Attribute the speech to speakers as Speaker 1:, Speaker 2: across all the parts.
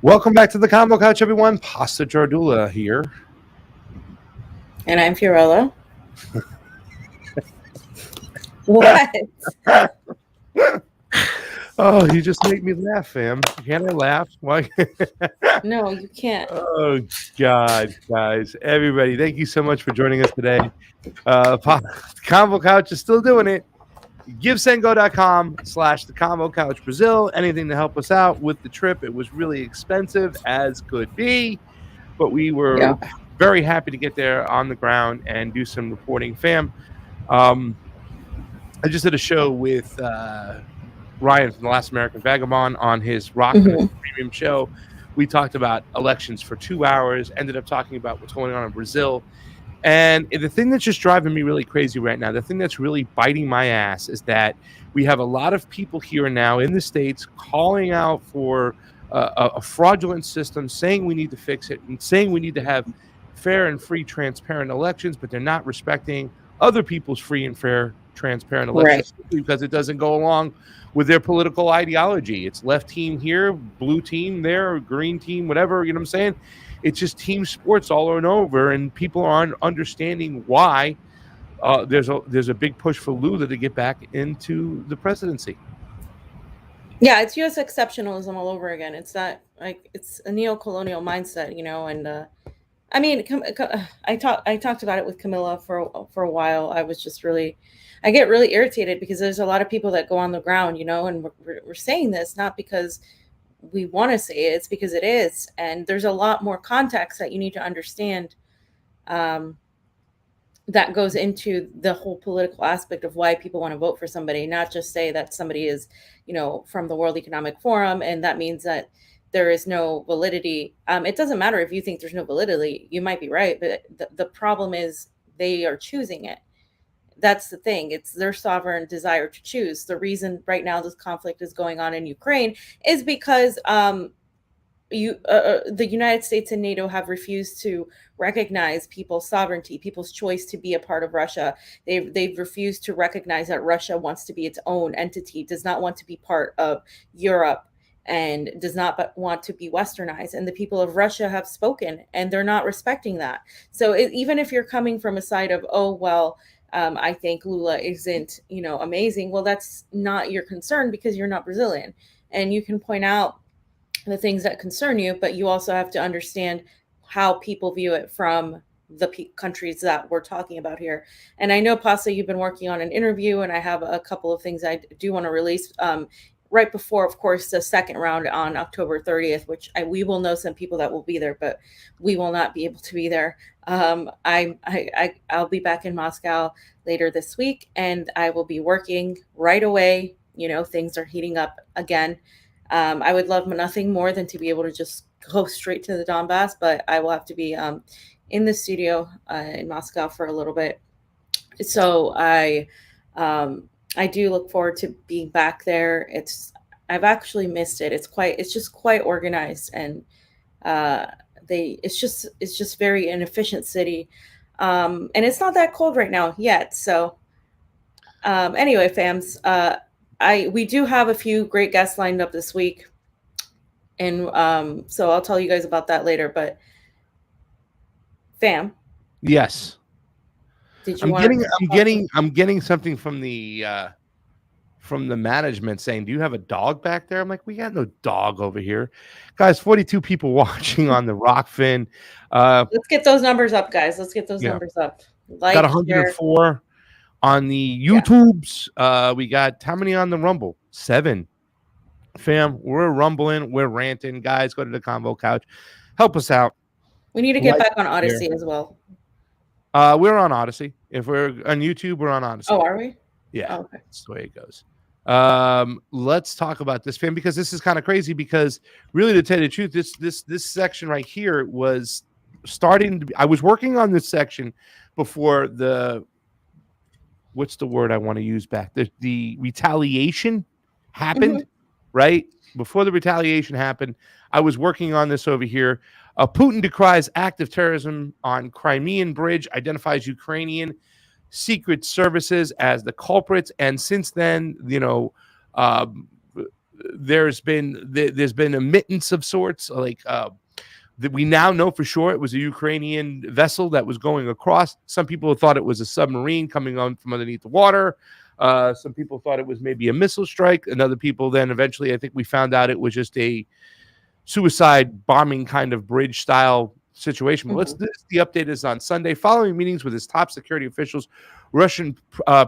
Speaker 1: Welcome back to the Combo Couch, everyone. Pasta Jardula here.
Speaker 2: And I'm Fiorella. What?
Speaker 1: Oh, you just make me laugh, fam. Can I laugh? Why?
Speaker 2: No, you can't.
Speaker 1: Oh, God, guys. Everybody, thank you so much for joining us today. Convo Couch is still doing it. GiveSendGo.com/the Convo Couch Brazil. Anything to help us out with the trip. It was really expensive as could be, but we were very happy to get there on the ground and do some reporting. Fam, I just did a show with Ryan from the Last American Vagabond on his Rock Premium show. We talked about elections for 2 hours, ended up talking about what's going on in Brazil. And the thing that's just driving me really crazy right now, the thing that's really biting my ass is that we have a lot of people here now in the States calling out for a fraudulent system, saying we need to fix it and saying we need to have fair and free, transparent elections, but they're not respecting other people's free and fair, transparent elections because it doesn't go along with their political ideology. It's left team here, blue team there, green team, whatever, you know what I'm saying? It's just team sports all over, and people aren't understanding why there's a big push for Lula to get back into the presidency.
Speaker 2: Yeah, it's U.S. exceptionalism all over again. It's not like it's a neo-colonial mindset, you know. And I mean, I talked about it with Camilla for a while. I get really irritated because there's a lot of people that go on the ground, you know, and we're saying this not because we want to say it, it's because it is. And there's a lot more context that you need to understand that goes into the whole political aspect of why people want to vote for somebody, not just say that somebody is, you know, from the World Economic Forum, and that means that there is no validity. It doesn't matter if you think there's no validity. You might be right, but the problem is they are choosing it. That's the thing. It's their sovereign desire to choose. The reason right now this conflict is going on in Ukraine is because the United States and NATO have refused to recognize people's sovereignty, people's choice to be a part of Russia. They've refused to recognize that Russia wants to be its own entity, does not want to be part of Europe, and does not want to be westernized. And the people of Russia have spoken, and they're not respecting that. So even if you're coming from a side of, oh, well, I think Lula isn't, you know, amazing. Well, that's not your concern because you're not Brazilian. And you can point out the things that concern you, but you also have to understand how people view it from the countries that we're talking about here. And I know, Pasa, you've been working on an interview, and I have a couple of things I do want to release right before, of course, the second round on October 30th, which we will know some people that will be there, but we will not be able to be there. I'll be back in Moscow later this week, and I will be working right away. You know, things are heating up again. I would love nothing more than to be able to just go straight to the Donbass, but I will have to be in the studio in Moscow for a little bit. So I do look forward to being back there. I've actually missed it. It's just quite organized, and it's just very inefficient city. And it's not that cold right now yet. So anyway, fams, we do have a few great guests lined up this week. And so I'll tell you guys about that later, but fam.
Speaker 1: Yes. I'm getting something from the management saying, do you have a dog back there? I'm like, we got no dog over here. Guys, 42 people watching on the Rockfin.
Speaker 2: Let's get those numbers up, guys. Let's get those numbers up.
Speaker 1: Got 104 on the YouTubes. We got how many on the Rumble? 7. Fam, we're rumbling, we're ranting. Guys, go to the Convo Couch. Help us out.
Speaker 2: We need to get back on Odyssey as well.
Speaker 1: We're on Odyssey. If we're on YouTube, we're on Odyssey.
Speaker 2: Oh, are we?
Speaker 1: Yeah,
Speaker 2: okay.
Speaker 1: That's the way it goes. Let's talk about this, fam, because this is kind of crazy. Because really, to tell you the truth, this section right here was starting to be. I was working on this section before what's the word I want to use back? The retaliation happened, right? Before the retaliation happened, I was working on this over here. Putin decries act of terrorism on Crimean Bridge, identifies Ukrainian secret services as the culprits, and since then, you know, there's been admittance of sorts, like that we now know for sure it was a Ukrainian vessel that was going across. Some people thought it was a submarine coming on from underneath the water. Some people thought it was maybe a missile strike, and other people then eventually, I think we found out it was just a suicide bombing kind of bridge style situation. But the update is on Sunday. Following meetings with his top security officials, Russian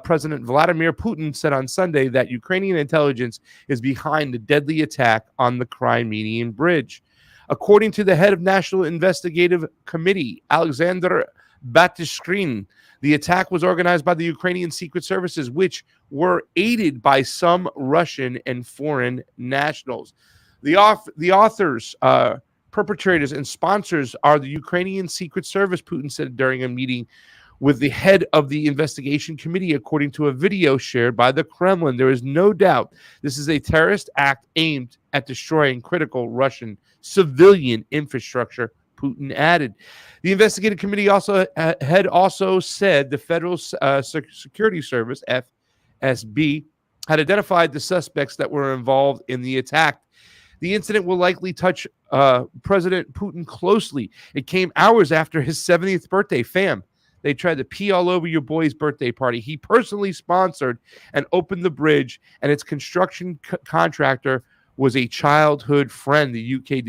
Speaker 1: President Vladimir Putin said on Sunday that Ukrainian intelligence is behind the deadly attack on the Crimean Bridge. According to the head of National Investigative Committee, Alexander Batishkin, the attack was organized by the Ukrainian secret services, which were aided by some Russian and foreign nationals. The authors, perpetrators, and sponsors are the Ukrainian Secret Service, Putin said during a meeting with the head of the investigation committee, according to a video shared by the Kremlin. There is no doubt this is a terrorist act aimed at destroying critical Russian civilian infrastructure, Putin added. The investigative committee had also said the Federal Security Service, FSB, had identified the suspects that were involved in the attack. The incident will likely touch President Putin closely. It came hours after his 70th birthday. Fam, they tried to pee all over your boy's birthday party. He personally sponsored and opened the bridge, and its construction contractor was a childhood friend, the UK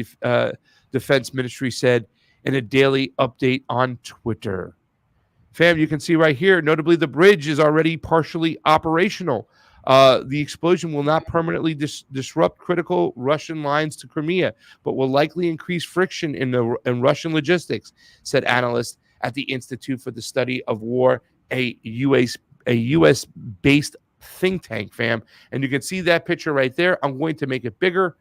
Speaker 1: Defense Ministry said in a daily update on Twitter. Fam, you can see right here, notably the bridge is already partially operational. The explosion will not permanently disrupt critical Russian lines to Crimea, but will likely increase friction in Russian logistics, said analysts at the Institute for the Study of War, a U.S.-based think tank, fam. And you can see that picture right there. I'm going to make it bigger.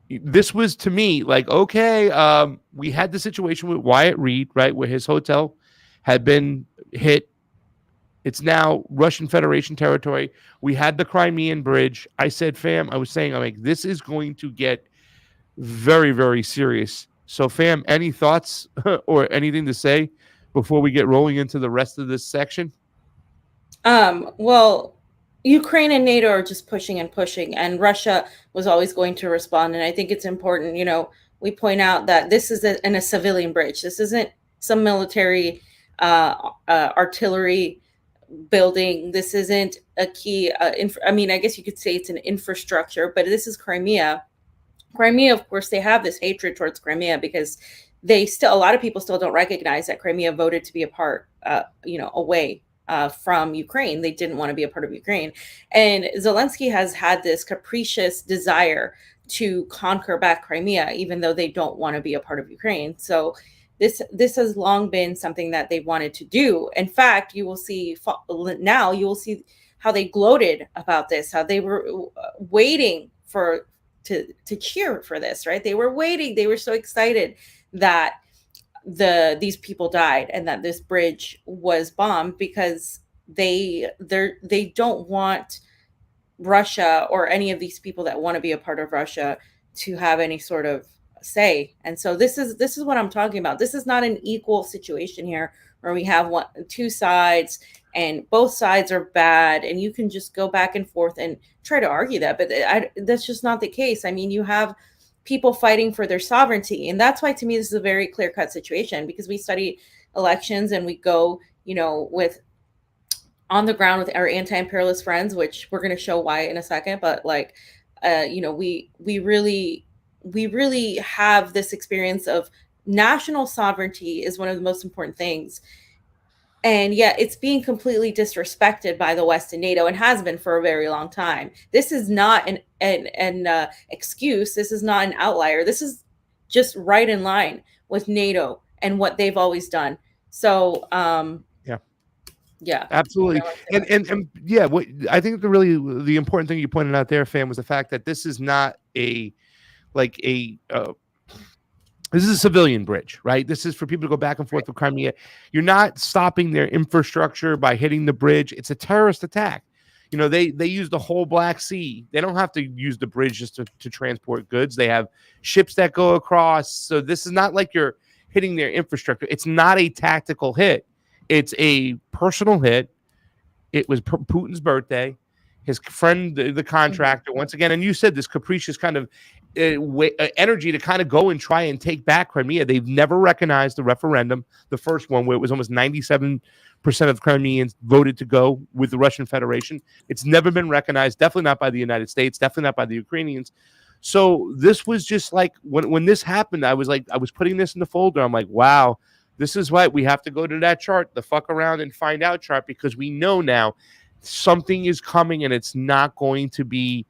Speaker 1: This was, to me, like, okay, we had the situation with Wyatt Reed, right, where his hotel had been hit. It's now Russian Federation territory. We had the Crimean Bridge. I said, fam, I'm like, this is going to get very, very serious. So, fam, any thoughts or anything to say before we get rolling into the rest of this section?
Speaker 2: Well, Ukraine and NATO are just pushing and pushing, and Russia was always going to respond. And I think it's important, we point out that this is in a civilian bridge. This isn't some military artillery building. This isn't a key. I guess you could say it's an infrastructure, but this is Crimea. Crimea, of course, they have this hatred towards Crimea because a lot of people still don't recognize that Crimea voted to be a part, away from Ukraine. They didn't want to be a part of Ukraine. And Zelensky has had this capricious desire to conquer back Crimea, even though they don't want to be a part of Ukraine. So this has long been something that they wanted to do. In fact, you will see how they gloated about this, how they were waiting to cheer for this, right? They were waiting. They were so excited that these people died and that this bridge was bombed because they don't want Russia or any of these people that want to be a part of Russia to have any sort of say. And so this is what I'm talking about. This is not an equal situation here where we have two sides and both sides are bad and you can just go back and forth and try to argue that, but that's just not the case. I mean, you have people fighting for their sovereignty, and that's why to me this is a very clear-cut situation, because we study elections and we go with on the ground with our anti-imperialist friends, which we're going to show why in a second, but we really have this experience of national sovereignty is one of the most important things. And yet it's being completely disrespected by the West and NATO, and has been for a very long time. This is not an excuse. This is not an outlier. This is just right in line with NATO and what they've always done. So, yeah,
Speaker 1: absolutely. And yeah, what I think the important thing you pointed out there, fam, was the fact that this is not this is a civilian bridge, right? This is for people to go back and forth with Crimea. You're not stopping their infrastructure by hitting the bridge. It's a terrorist attack. They use the whole Black Sea. They don't have to use the bridge just to transport goods. They have ships that go across. So this is not like you're hitting their infrastructure. It's not a tactical hit. It's a personal hit. It was Putin's birthday. His friend, the contractor, once again, and you said this capricious kind of energy to kind of go and try and take back Crimea. They've never recognized the referendum, the first one, where it was almost 97% of Crimeans voted to go with the Russian Federation. It's never been recognized, definitely not by the United States, definitely not by the Ukrainians. So this was just like, when this happened, I was putting this in the folder. I'm like, wow, this is right. We have to go to that chart, the fuck around and find out chart, because we know now something is coming, and it's not going to be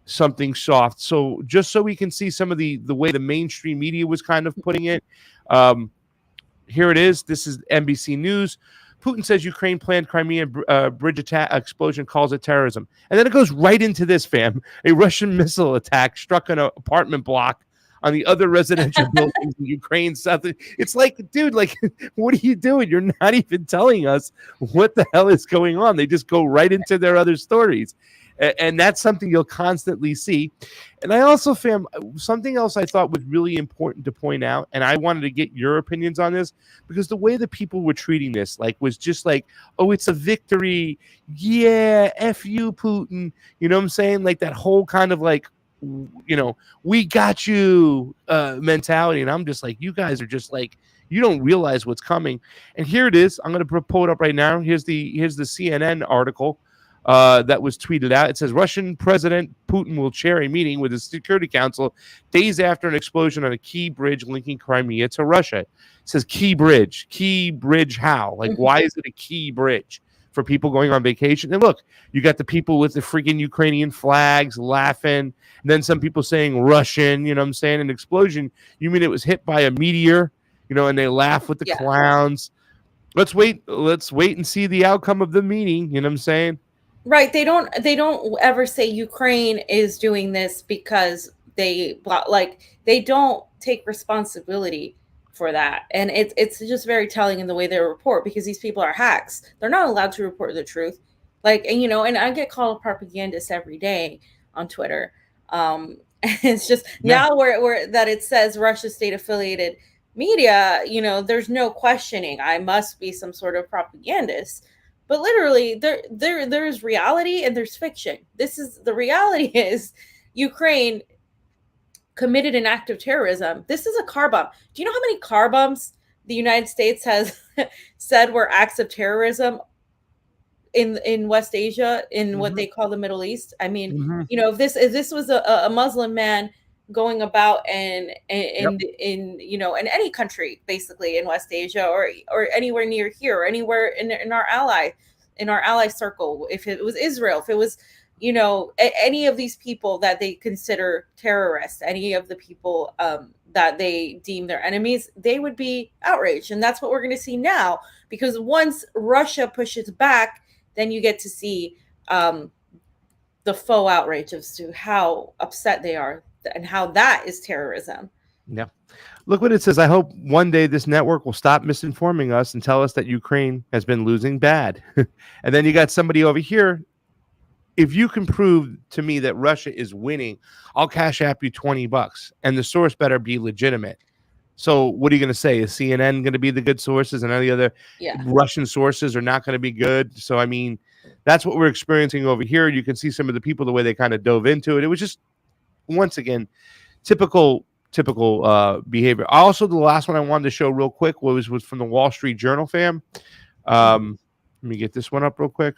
Speaker 1: something soft. So just so we can see some of the way the mainstream media was kind of putting it, here it is. This is NBC News. Putin says Ukraine planned Crimean bridge attack explosion, calls it terrorism. And then it goes right into this, fam. A Russian missile attack struck an apartment block on the other residential buildings in Ukraine. South. It's like, dude, like, what are you doing? You're not even telling us what the hell is going on. They just go right into their other stories. And that's something you'll constantly see. And I also, fam, something else I thought was really important to point out, and I wanted to get your opinions on this, because the way the people were treating this, like, was just like, oh, it's a victory. Yeah, F you, Putin. You know what I'm saying? Like that whole kind of like, you know, we got you mentality. And I'm just like, you guys are just like, you don't realize what's coming. And here it is. I'm going to pull it up right now. Here's the CNN article that was tweeted out. It says Russian President Putin will chair a meeting with the Security Council days after an explosion on a key bridge linking Crimea to Russia. It says key bridge. Key bridge how? Like, why is it a key bridge? For people going on vacation. And look, you got the people with the freaking Ukrainian flags laughing, and then some people saying Russian, you know what I'm saying? An explosion, you mean it was hit by a meteor, you know, and they laugh with the clowns. Let's wait and see the outcome of the meeting, you know what I'm saying?
Speaker 2: Right. They don't ever say Ukraine is doing this because they don't take responsibility for that. And it's just very telling in the way they report, because these people are hacks. They're not allowed to report the truth. Like, and, you know, and I get called a propagandist every day on Twitter. It's just now where that it says Russia state affiliated media, you know, there's no questioning. I must be some sort of propagandist. But literally there's reality and there's fiction. The reality is Ukraine committed an act of terrorism. This is a car bomb. Do you know how many car bombs the United States has said were acts of terrorism in West Asia, in what they call the Middle East? I mean, you know, if this was a Muslim man going about in you know, in any country basically in West Asia or anywhere near here, or anywhere in our ally circle, if it was Israel, if it was, you know, any of these people that they consider terrorists, any of the people that they deem their enemies, they would be outraged. And that's what we're going to see now, because once Russia pushes back, then you get to see the faux outrage as to how upset they are and how that is terrorism.
Speaker 1: Yeah. Look what it says. I hope one day this network will stop misinforming us and tell us that Ukraine has been losing bad. And then you got somebody over here. If you can prove to me that Russia is winning, I'll cash app you $20, and the source better be legitimate. So what are you going to say? Is CNN going to be the good sources, and any other Russian sources are not going to be good? So, I mean, that's what we're experiencing over here. You can see some of the people, the way they kind of dove into it. It was just, once again, typical behavior. Also, the last one I wanted to show real quick was from the Wall Street Journal, fam. Let me get this one up real quick.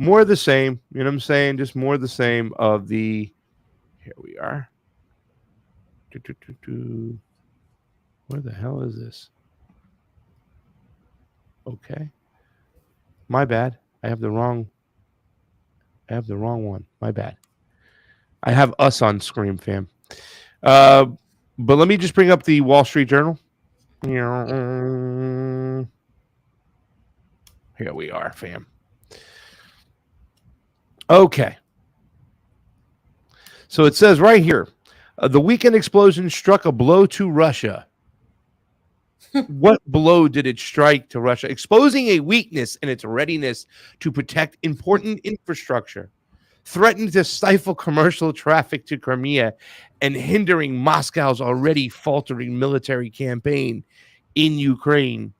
Speaker 1: More of the same, you know what I'm saying? Just more of the same of the, here we are. Where the hell is this? Okay. My bad. I have the wrong one. My bad. I have us on screen, fam. But let me just bring up the Wall Street Journal. Here we are, fam. Okay. So it says right here, the weekend explosion struck a blow to Russia. What blow did it strike to Russia? Exposing a weakness in its readiness to protect important infrastructure, threatened to stifle commercial traffic to Crimea, and hindering Moscow's already faltering military campaign in Ukraine.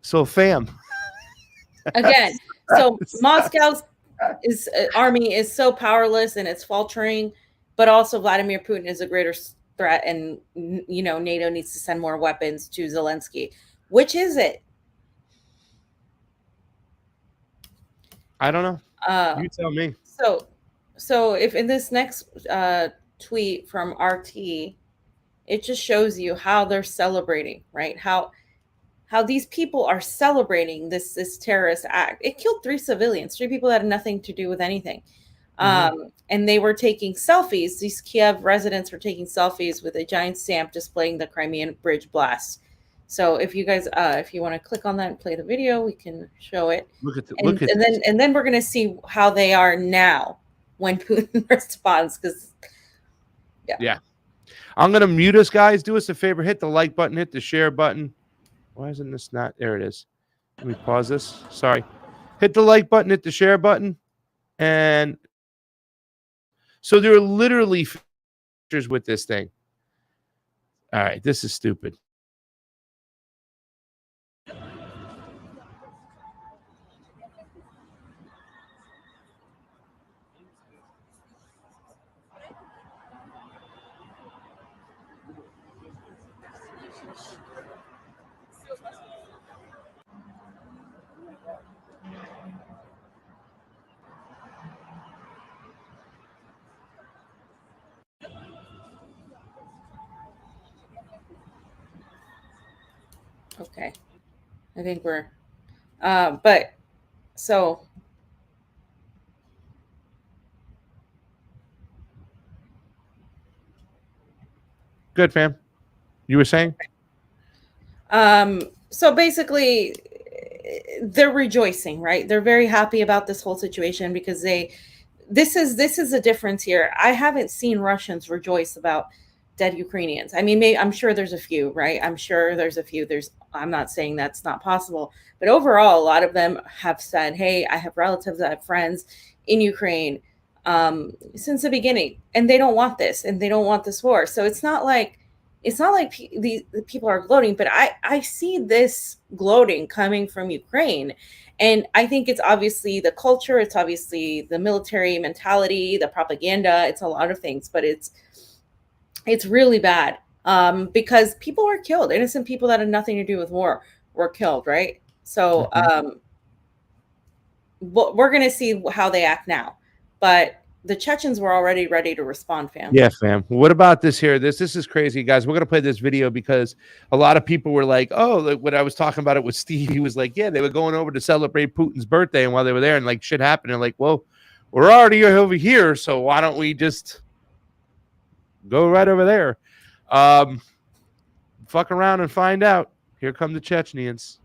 Speaker 1: So, fam.
Speaker 2: Again, so Moscow's army is so powerless and it's faltering. but also Vladimir Putin is a greater threat, and NATO needs to send more weapons to Zelensky. Which is it?
Speaker 1: I don't know. You tell me.
Speaker 2: So if in this next tweet from RT, it just shows you how they're celebrating, right? How these people are celebrating this terrorist act. It killed 3 civilians, 3 people that had nothing to do with anything. And they were taking selfies. These Kiev residents were taking selfies with a giant stamp displaying the Crimean Bridge blast. So if you guys, if you want to click on that and play the video, we can show it. And then we're going to see how they are now when Putin responds. Because
Speaker 1: yeah, I'm going to mute us, guys. Do us a favor, hit the like button, hit the share button. Why isn't this not? There it is. Let me pause this. Sorry. Hit the like button, hit the share button. And so there are literally features with this thing. All right, this is stupid.
Speaker 2: Okay, I think we're, but so.
Speaker 1: Good, fam. You were saying?
Speaker 2: So basically, they're rejoicing, right? They're very happy about this whole situation because this is a difference here. I haven't seen Russians rejoice about dead Ukrainians. I mean, I'm sure there's a few, right? I'm sure there's a few. I'm not saying that's not possible, but overall, a lot of them have said, "Hey, I have relatives, I have friends in Ukraine since the beginning, and they don't want this, and they don't want this war." So it's not like the people are gloating, but I see this gloating coming from Ukraine. And I think it's obviously the culture, it's obviously the military mentality, the propaganda, it's a lot of things, but it's really bad because people were killed. Innocent people that had nothing to do with war were killed, right? So we're going to see how they act now. But the Chechens were already ready to respond, fam.
Speaker 1: Yeah, fam. What about this here? This is crazy, guys. We're going to play this video because a lot of people were like, oh, when I was talking about it with Steve, he was like, yeah, they were going over to celebrate Putin's birthday. And while they were there and like shit happened, and like, well, we're already over here. So why don't we just go right over there? Fuck around and find out. Here come the Chechens.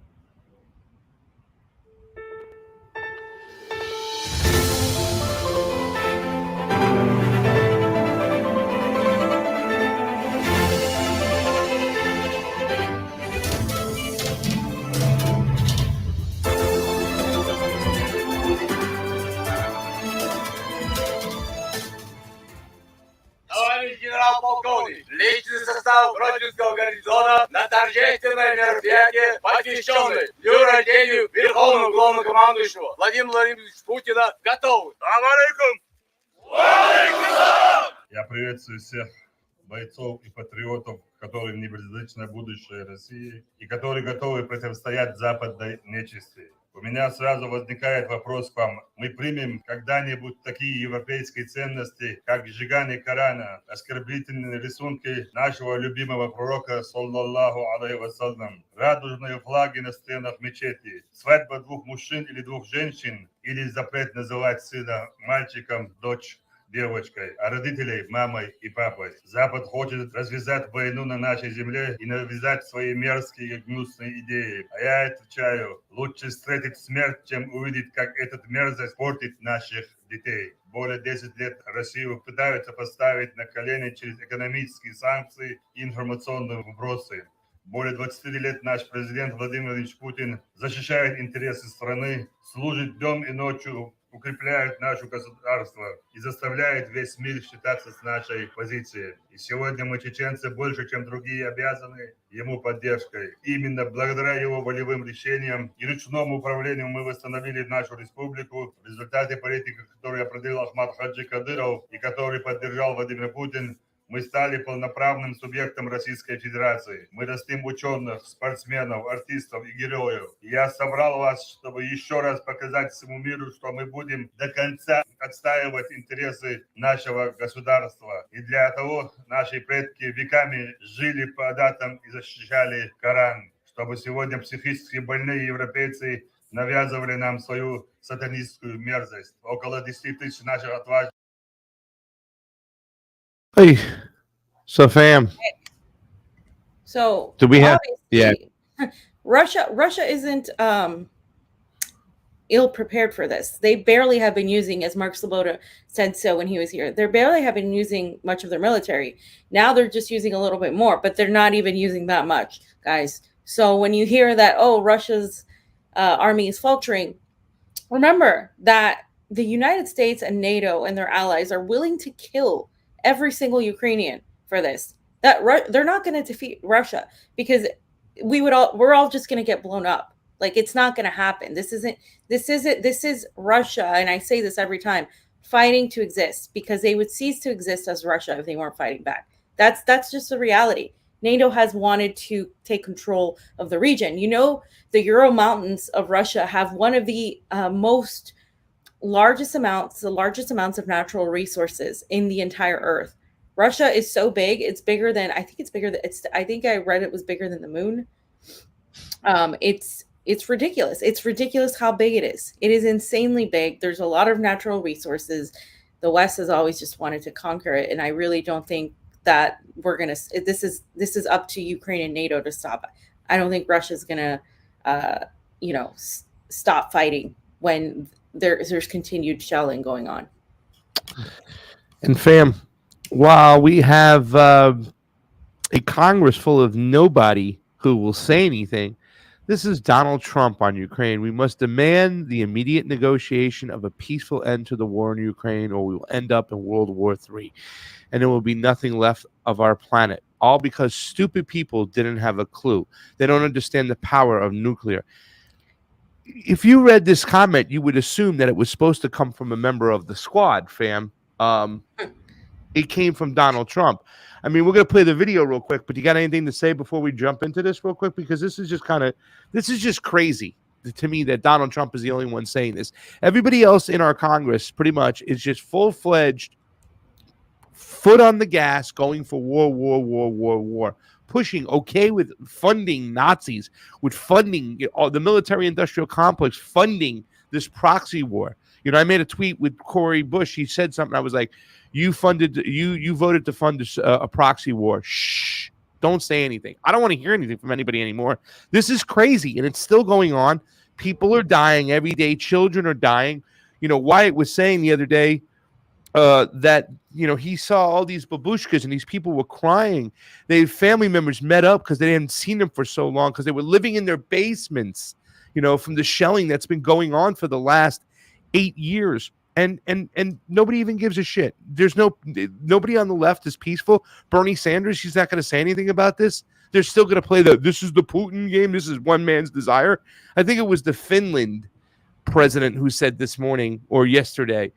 Speaker 3: Генерал-полковник, личный состав Гродненского гарнизона на торжественное мероприятие, посвященное дню рождения Верховного Главнокомандующего Владимира Владимировича Путина, готовы.
Speaker 4: Я приветствую всех бойцов и патриотов, которые не безразлично будущее России и которые готовы противостоять западной нечисти. У меня сразу возникает вопрос к вам. Мы примем когда-нибудь такие европейские ценности, как сжигание Корана, оскорбительные рисунки нашего любимого пророка, саллаллаху алейхи вассалям, радужные флаги на стенах мечети, свадьба 2 мужчин или 2 женщин, или запрет называть сына мальчиком, дочь девочкой, а родителей мамой и папой. Запад хочет развязать войну на нашей земле и навязать свои мерзкие и гнусные идеи. А я отвечаю, лучше встретить смерть, чем увидеть, как этот мерзость портит наших детей. Более 10 лет Россию пытаются поставить на колени через экономические санкции и информационные вбросы. Более 20 лет наш президент Владимир Владимирович Путин защищает интересы страны, служит днем и ночью укрепляет наше государство и заставляет весь мир считаться с нашей позицией. И сегодня мы, чеченцы, больше, чем другие, обязаны ему поддержкой. Именно благодаря его волевым решениям и ручному управлению мы восстановили нашу республику. В результате политики, которую определил Ахмад Хаджи Кадыров и который поддержал Владимир Путин, мы стали полноправным субъектом Российской Федерации. Мы растим ученых, спортсменов, артистов и героев. И я собрал вас, чтобы еще раз показать всему миру, что мы будем до конца отстаивать интересы нашего государства. И для того наши предки веками жили по датам и защищали Коран, чтобы сегодня психически больные европейцы навязывали нам свою сатанистскую мерзость. Около 10 тысяч наших отважных.
Speaker 1: Hey, so fam,
Speaker 2: So
Speaker 1: do we have?
Speaker 2: obviously, Russia isn't ill prepared for this. They barely have been using, as Mark Sloboda said so when he was here, they barely have been using much of their military. Now they're just using a little bit more, but they're not even using that much, guys. So when you hear that, oh, Russia's army is faltering, remember that the United States and NATO and their allies are willing to kill every single Ukrainian for this. That they're not going to defeat Russia because we're all just going to get blown up. Like, it's not going to happen. This is Russia, and I say this every time, fighting to exist, because they would cease to exist as Russia if they weren't fighting back. That's just the reality. NATO has wanted to take control of the region. You know, the Ural Mountains of Russia have one of the largest amounts of natural resources in the entire earth. Russia is so big; it's bigger than I think I read it was bigger than the moon. It's ridiculous. It's ridiculous how big it is. It is insanely big. There's a lot of natural resources. The West has always just wanted to conquer it, and I really don't think that we're gonna. This is up to Ukraine and NATO to stop. I don't think Russia's gonna, stop fighting when there's continued shelling going on.
Speaker 1: And fam, while we have a Congress full of nobody who will say anything, this is Donald Trump on Ukraine. We must demand the immediate negotiation of a peaceful end to the war in Ukraine, or we will end up in World War III, and there will be nothing left of our planet. All because stupid people didn't have a clue. They don't understand the power of nuclear. If you read this comment, you would assume that it was supposed to come from a member of the squad, fam. It came from Donald Trump. I mean, we're going to play the video real quick, but you got anything to say before we jump into this real quick? Because this is just crazy to me that Donald Trump is the only one saying this. Everybody else in our Congress pretty much is just full-fledged, foot on the gas, going for war, pushing, okay, with funding Nazis, with funding the military-industrial complex, funding this proxy war. You know, I made a tweet with Corey Bush. He said something. I was like, you voted to fund a proxy war. Shh, don't say anything. I don't want to hear anything from anybody anymore. This is crazy, and it's still going on. People are dying every day. Children are dying. You know, Wyatt was saying the other day that, you know, he saw all these babushkas and these people were crying. Family members met up because they hadn't seen them for so long because they were living in their basements, you know, from the shelling that's been going on for the last 8 years. And nobody even gives a shit. There's nobody on the left is peaceful. Bernie Sanders, he's not going to say anything about this. They're still going to play this is the Putin game. This is one man's desire. I think it was the Finland president who said this morning or yesterday,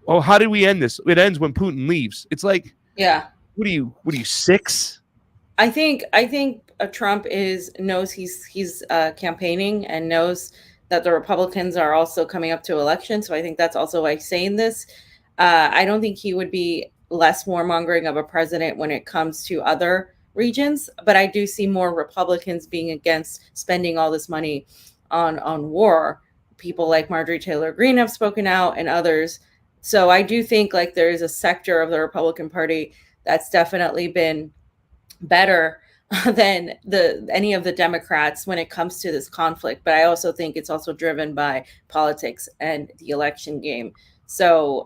Speaker 1: oh, how did we end this? It ends when Putin leaves. It's like,
Speaker 2: yeah.
Speaker 1: What are you 6?
Speaker 2: I think Trump knows he's campaigning and knows that the Republicans are also coming up to election. So I think that's also why he's saying this. I don't think he would be less warmongering of a president when it comes to other regions, but I do see more Republicans being against spending all this money on war. People like Marjorie Taylor Greene have spoken out, and others. So I do think like there is a sector of the Republican Party that's definitely been better than any of the Democrats when it comes to this conflict. But I also think it's also driven by politics and the election game. So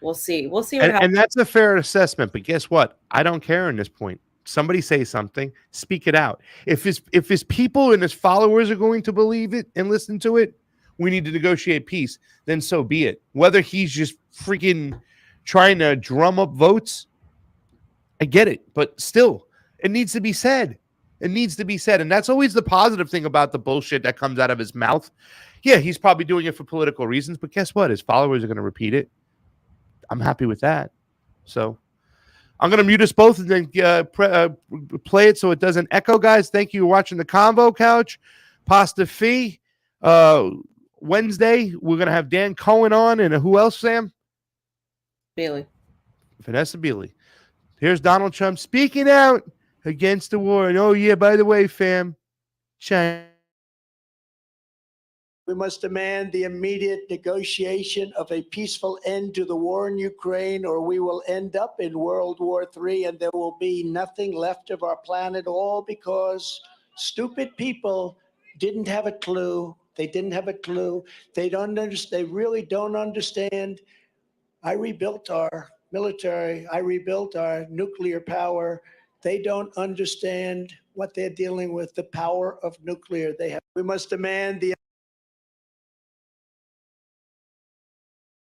Speaker 2: we'll see. We'll see what happens.
Speaker 1: And that's a fair assessment. But guess what? I don't care in this point. Somebody say something, speak it out. If his people and his followers are going to believe it and listen to it, we need to negotiate peace, then so be it. Whether he's just freaking trying to drum up votes, I get it. But still, it needs to be said. It needs to be said. And that's always the positive thing about the bullshit that comes out of his mouth. Yeah, he's probably doing it for political reasons, but guess what? His followers are going to repeat it. I'm happy with that. So I'm going to mute us both and then play it so it doesn't echo, guys. Thank you for watching the Convo Couch. Pasta Fee. Wednesday, we're going to have Dan Cohen on. And who else, Sam?
Speaker 2: Bailey.
Speaker 1: Vanessa Beeley. Here's Donald Trump speaking out against the war. And oh, yeah, by the way, fam, China.
Speaker 5: We must demand the immediate negotiation of a peaceful end to the war in Ukraine, or we will end up in World War III, and there will be nothing left of our planet, all because stupid people didn't have a clue. They didn't have a clue. They don't understand. They really don't understand. I rebuilt our military. I rebuilt our nuclear power. They don't understand what they're dealing with, the power of nuclear. We must demand the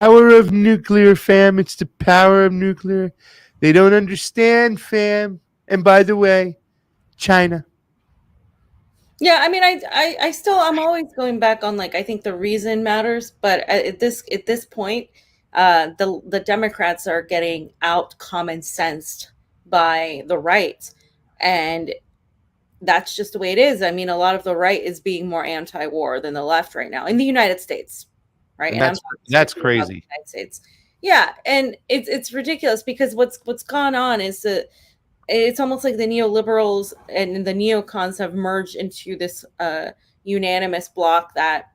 Speaker 1: power of nuclear, fam. It's the power of nuclear. They don't understand, fam. And by the way, China.
Speaker 2: Yeah, I mean, I'm always going back on, like, I think the reason matters, but at this point, the Democrats are getting out common sensed by the right, and that's just the way it is. I mean, a lot of the right is being more anti-war than the left right now in the United States, right?
Speaker 1: And that's crazy.
Speaker 2: United States. Yeah, and it's ridiculous because what's gone on is that it's almost like the neoliberals and the neocons have merged into this unanimous bloc that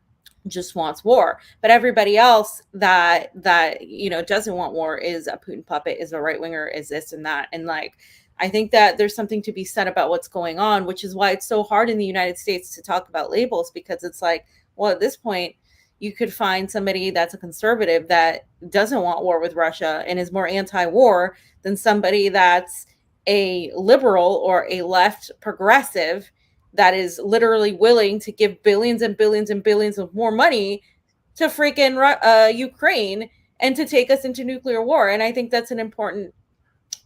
Speaker 2: just wants war. But everybody else that doesn't want war is a Putin puppet, is a right winger, is this and that. And like, I think that there's something to be said about what's going on, which is why it's so hard in the United States to talk about labels, because it's like, well, at this point, you could find somebody that's a conservative that doesn't want war with Russia and is more anti-war than somebody that's a liberal or a left progressive that is literally willing to give billions and billions and billions of more money to freaking Ukraine and to take us into nuclear war. And I think that's an important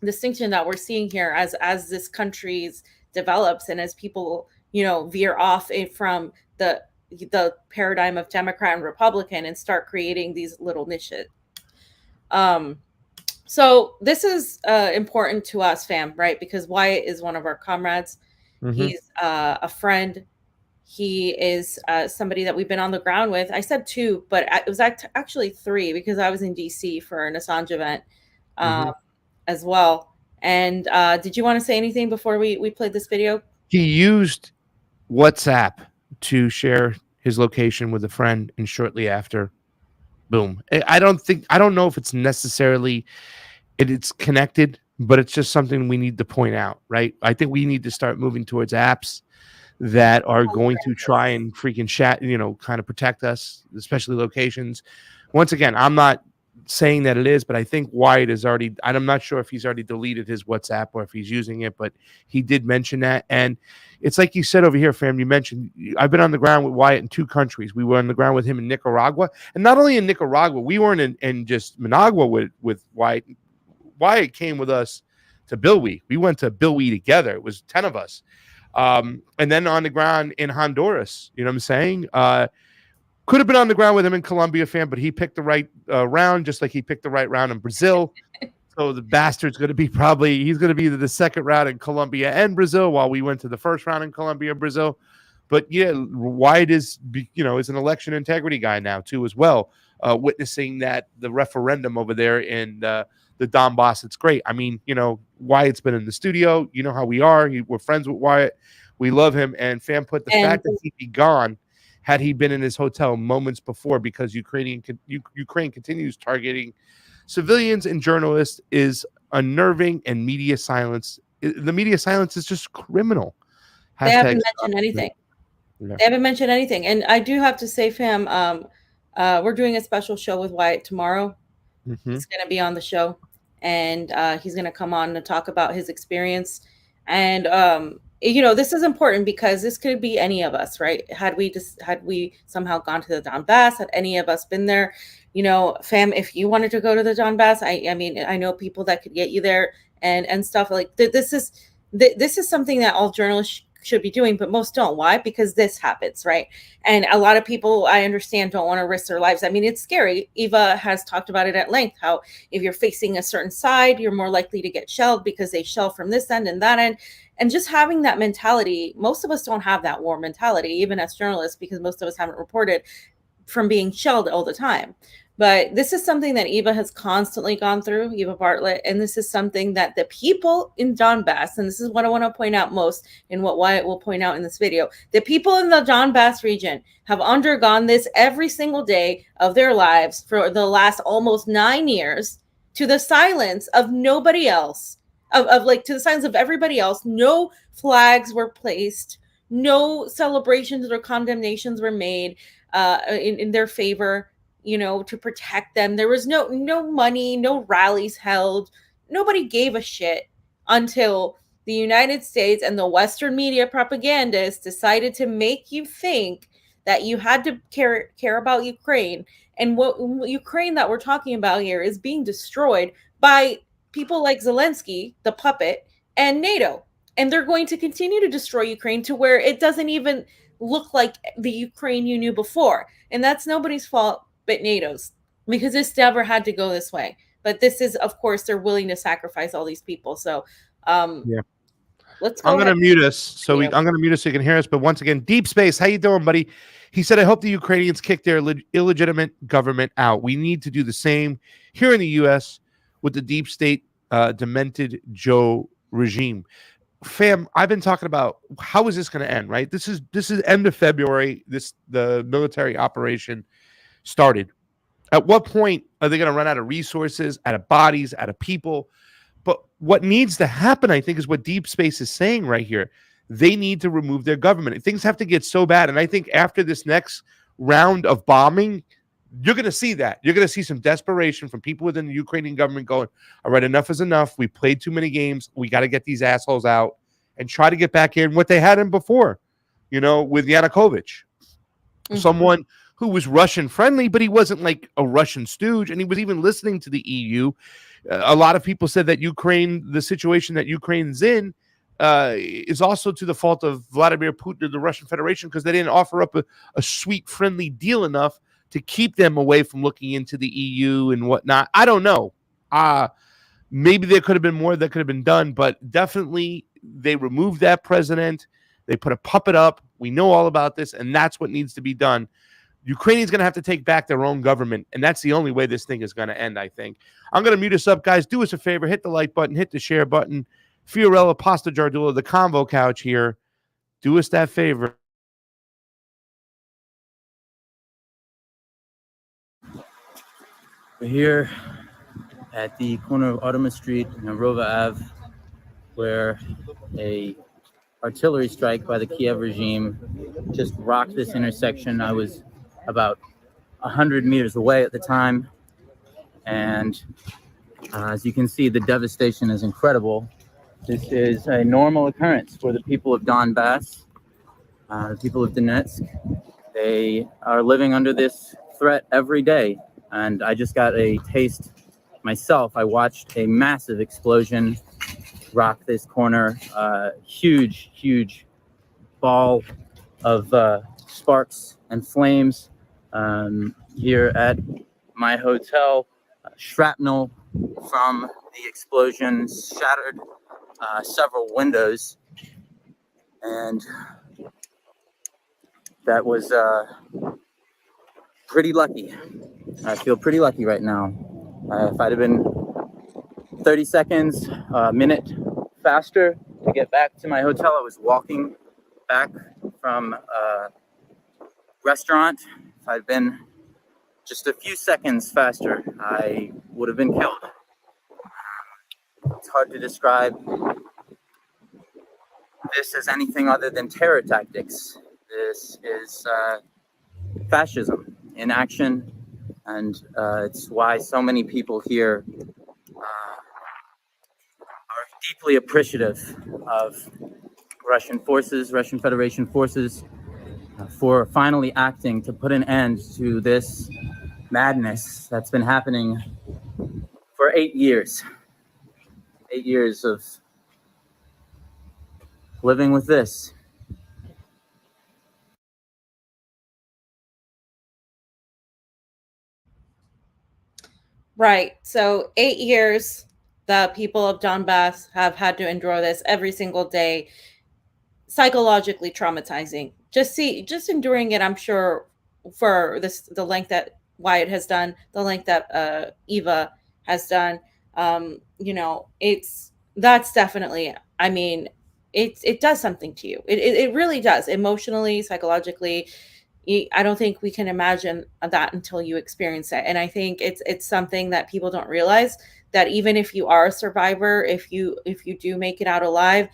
Speaker 2: distinction that we're seeing here as this country develops and as people, veer off from the paradigm of Democrat and Republican and start creating these little niches. So this is important to us, fam, right? Because Wyatt is one of our comrades. Mm-hmm. He's a friend. He is somebody that we've been on the ground with. I said 2, but it was actually 3 because I was in DC for an Assange event as well. And did you want to say anything before we played this video?
Speaker 1: He used WhatsApp to share his location with a friend, and shortly after, boom. I don't know if it's necessarily it's connected, but it's just something we need to point out, right? I think we need to start moving towards apps that are going to try and freaking chat, kind of protect us, especially locations. Once again, I'm not saying that it is, but I think Wyatt is already, I'm not sure if he's already deleted his WhatsApp or if he's using it, but he did mention that. And it's like you said over here, fam, you mentioned, I've been on the ground with Wyatt in 2 countries. We were on the ground with him in Nicaragua, and not only in Nicaragua, we weren't in just Managua with Wyatt. Wyatt came with us to Bilwi. We went to Bilwi together. It was 10 of us. And then on the ground in Honduras, you know what I'm saying? Could have been on the ground with him in Colombia, fam, but he picked the right round, just like he picked the right round in Brazil. So the bastard's going to be he's going to be the second round in Colombia and Brazil, while we went to the first round in Colombia and Brazil. But yeah, Wyatt is an election integrity guy now too, as well, witnessing that the referendum over there in the Donbass. It's great. I mean, Wyatt's been in the studio. You know how we are. We're friends with Wyatt. We love him. And fam put the fact that he'd be gone had he been in his hotel moments before, because Ukraine continues targeting civilians and journalists, is unnerving, and media silence. The media silence is just criminal.
Speaker 2: They haven't mentioned anything. Yeah. They haven't mentioned anything. And I do have to say, fam, we're doing a special show with Wyatt tomorrow. Mm-hmm. He's going to be on the show, and he's going to come on to talk about his experience. And this is important because this could be any of us, right? Had we somehow gone to the Donbass, had any of us been there, fam, if you wanted to go to the Donbass, I mean, I know people that could get you there and stuff like this is something that all journalists should be doing, but most don't. Why? Because this happens, right? And a lot of people, I understand, don't want to risk their lives. I mean, it's scary. Eva has talked about it at length, how if you're facing a certain side, you're more likely to get shelled because they shell from this end and that end. And just having that mentality, most of us don't have that war mentality, even as journalists, because most of us haven't reported from being shelled all the time. But this is something that Eva has constantly gone through, Eva Bartlett, and this is something that the people in Donbass, and this is what I want to point out most, and what Wyatt will point out in this video, the people in the Donbass region have undergone this every single day of their lives for the last almost 9 years, to the silence of nobody else, to the silence of everybody else. No flags were placed, no celebrations or condemnations were made in their favor, to protect them. There was no money, no rallies held. Nobody gave a shit until the United States and the Western media propagandists decided to make you think that you had to care about Ukraine. And what Ukraine that we're talking about here is being destroyed by people like Zelensky, the puppet, and NATO. And they're going to continue to destroy Ukraine to where it doesn't even look like the Ukraine you knew before. And that's nobody's fault but NATO's, because this never had to go this way. But this is, of course, they're willing to sacrifice all these people. So let's go.
Speaker 1: I'm going to mute us. So I'm going to mute us so you can hear us. But once again, Deep Space, how you doing, buddy? He said, I hope the Ukrainians kick their illegitimate government out. We need to do the same here in the U.S. with the deep state, demented Joe regime. Fam, I've been talking about how is this going to end, right? This is end of February. The military operation started. At what point are they going to run out of resources, out of bodies, out of people? But what needs to happen, I think, is what Deep Space is saying right here. They need to remove their government. Things have to get so bad. And I think after this next round of bombing, you're going to see that. You're going to see some desperation from people within the Ukrainian government going, all right, enough is enough. We played too many games. We got to get these assholes out and try to get back in what they had in before, with Yanukovych. Mm-hmm. Someone who was Russian friendly, but he wasn't like a Russian stooge. And he was even listening to the EU. A lot of people said that the situation that Ukraine's in is also to the fault of Vladimir Putin and the Russian Federation, because they didn't offer up a sweet, friendly deal enough to keep them away from looking into the EU and whatnot. I don't know. Maybe there could have been more that could have been done, but definitely they removed that president. They put a puppet up. We know all about this, and that's what needs to be done. Ukrainians going to have to take back their own government, and that's the only way this thing is going to end, I think. I'm going to mute us up, guys. Do us a favor. Hit the like button. Hit the share button. Fiorella Pasta Jardula, the Convo Couch here. Do us that favor.
Speaker 6: We're here at the corner of Artemis Street and Rova Ave, where a artillery strike by the Kiev regime just rocked this intersection. I was about 100 meters away at the time, and as you can see, the devastation is incredible. This is a normal occurrence for the people of Donbass, the people of Donetsk. They are living under this threat every day, and I just got a taste myself. I watched a massive explosion rock this corner, huge ball of sparks and flames here at my hotel. Shrapnel from the explosion shattered several windows, and that was pretty lucky. I feel pretty lucky right now. If I'd have been 30 seconds, a minute faster to get back to my hotel, I was walking back from a restaurant. If I'd been just a few seconds faster, I would have been killed. It's hard to describe this as anything other than terror tactics. This is fascism in action, and it's why so many people here are deeply appreciative of Russian Federation forces, for finally acting to put an end to this madness that's been happening for 8 years. 8 years of living with this.
Speaker 2: Right. So 8 years, the people of Donbass have had to endure this every single day, psychologically traumatizing. Just enduring it, I'm sure, for the length that Wyatt has done, the length that Eva has done. That's definitely, I mean, it does something to you. It really does, emotionally, psychologically. I don't think we can imagine that until you experience it. And I think it's something that people don't realize, that even if you are a survivor, if you do make it out alive,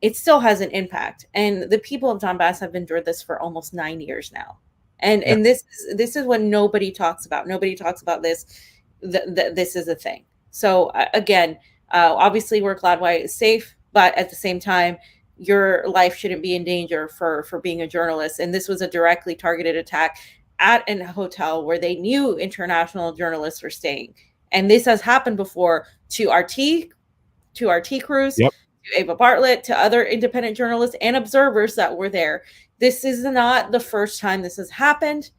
Speaker 2: it still has an impact. And the people of Donbass have endured this for almost 9 years now. And this is what nobody talks about. Nobody talks about this. This is a thing. So again, obviously we're glad Wyatt is safe, but at the same time, your life shouldn't be in danger for being a journalist. And this was a directly targeted attack at a hotel where they knew international journalists were staying. And this has happened before to RT crews,
Speaker 1: Yep.
Speaker 2: to Ava Bartlett, to other independent journalists and observers that were there. This is not the first time this has happened.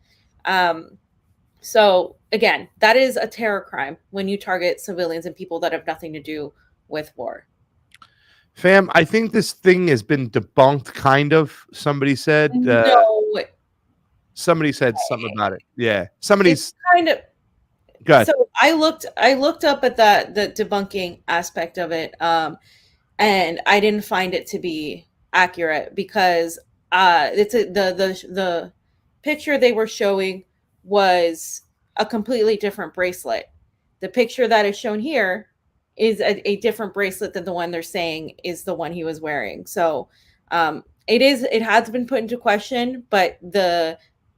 Speaker 2: So again, that is a terror crime when you target civilians and people that have nothing to do with war.
Speaker 1: Fam, I think this thing has been debunked, kind of. Somebody said.
Speaker 2: No.
Speaker 1: Somebody said something about it. Yeah. Somebody's
Speaker 2: kind of.
Speaker 1: good.
Speaker 2: So I looked up at the debunking aspect of it, and I didn't find it to be accurate, because the picture they were showing was a completely different bracelet. The picture that is shown here is a different bracelet than the one they're saying is the one he was wearing. So it has been put into question, but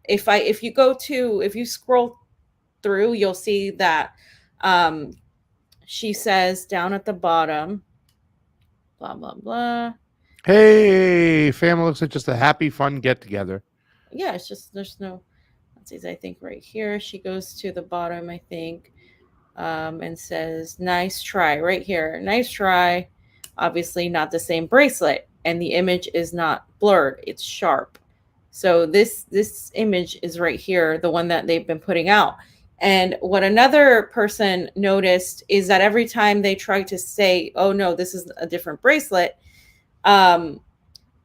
Speaker 2: if you scroll through, you'll see that she says down at the bottom, blah blah blah.
Speaker 1: Hey, fam, looks like just a happy, fun get together.
Speaker 2: Yeah, it's just there's no. Let's see, I think right here she goes to the bottom, I think. And says, nice try, right here. Nice try. Obviously not the same bracelet. And the image is not blurred. It's sharp. So this image is right here, the one that they've been putting out. And what another person noticed is that every time they try to say, oh no, this is a different bracelet,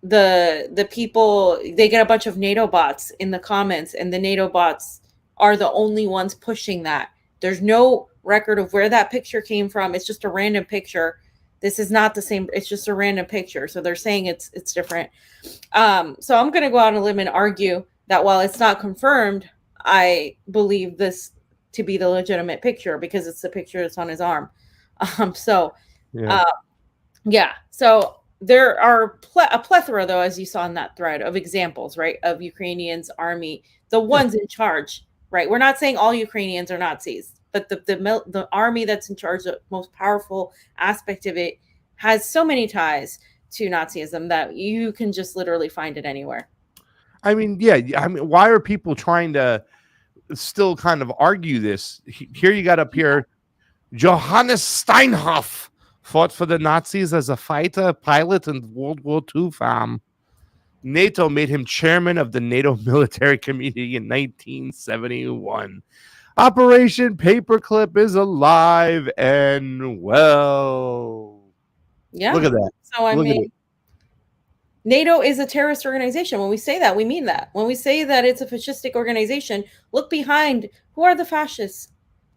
Speaker 2: the people, they get a bunch of NATO bots in the comments, and the NATO bots are the only ones pushing that. There's no record of where that picture came from. It's just a random picture. This is not the same. It's just a random picture. So they're saying it's different. So I'm going to go out on a limb and argue that while it's not confirmed, I believe this to be the legitimate picture, because it's the picture that's on his arm. So there are a plethora, though, as you saw in that thread, of examples, right, of Ukrainians army, the ones in charge. Right. We're not saying all Ukrainians are Nazis, but the army that's in charge, the most powerful aspect of it, has so many ties to Nazism that you can just literally find it anywhere.
Speaker 1: I mean, yeah. I mean, why are people trying to still kind of argue this? Here you got up here, Johannes Steinhoff fought for the Nazis as a fighter pilot in World War II, fam. NATO made him chairman of the NATO military committee in 1971. Operation Paperclip is alive and well.
Speaker 2: Yeah.
Speaker 1: Look at that.
Speaker 2: So, I mean, NATO is a terrorist organization. When we say that, we mean that. When we say that it's a fascistic organization, look behind. Who are the fascists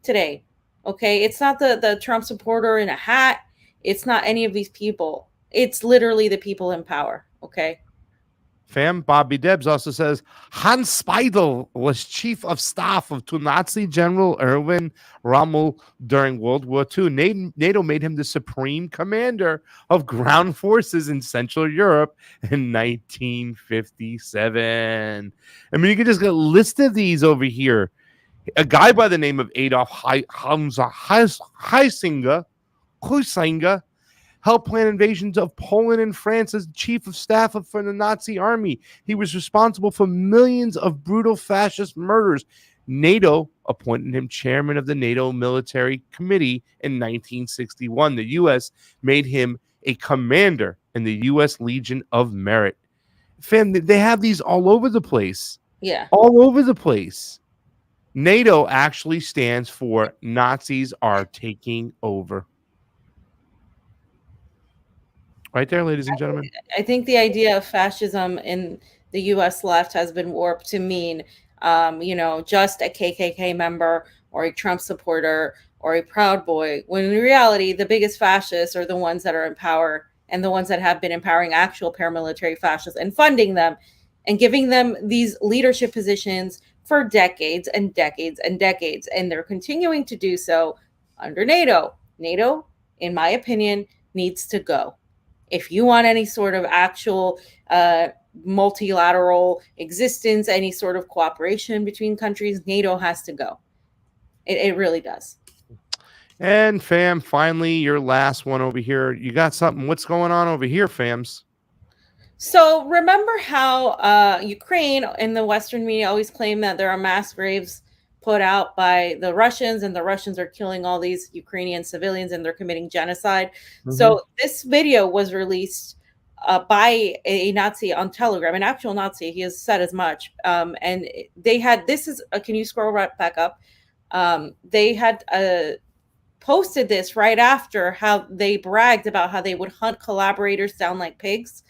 Speaker 2: today? Okay. It's not the Trump supporter in a hat. It's not any of these people. It's literally the people in power. Okay.
Speaker 1: Fam, Bobby Debs also says Hans Speidel was chief of staff to Nazi General Erwin Rommel during World War II. NATO made him the supreme commander of ground forces in Central Europe in 1957. I mean, you can just get a list of these over here. A guy by the name of Adolf Huizinga helped plan invasions of Poland and France as chief of staff for the Nazi army. He was responsible for millions of brutal fascist murders. NATO appointed him chairman of the NATO Military Committee in 1961. The U.S. made him a commander in the U.S. Legion of Merit. Fam, they have these all over the place.
Speaker 2: Yeah.
Speaker 1: All over the place. NATO actually stands for Nazis are taking over. Right there, ladies and gentlemen.
Speaker 2: I think the idea of fascism in the U.S. left has been warped to mean, just a KKK member or a Trump supporter or a Proud Boy, when in reality, the biggest fascists are the ones that are in power and the ones that have been empowering actual paramilitary fascists and funding them and giving them these leadership positions for decades and decades and decades. And they're continuing to do so under NATO. NATO, in my opinion, needs to go. If you want any sort of actual multilateral existence, any sort of cooperation between countries, NATO has to go. It really does.
Speaker 1: And fam, finally, your last one over here. You got something. What's going on over here, fams?
Speaker 2: So remember how Ukraine in the Western media always claim that there are mass graves put out by the Russians, and the Russians are killing all these Ukrainian civilians and they're committing genocide. Mm-hmm. So this video was released by a Nazi on Telegram, an actual Nazi. He has said as much. And they had, can you scroll right back up? They had posted this right after how they bragged about how they would hunt collaborators down like pigs.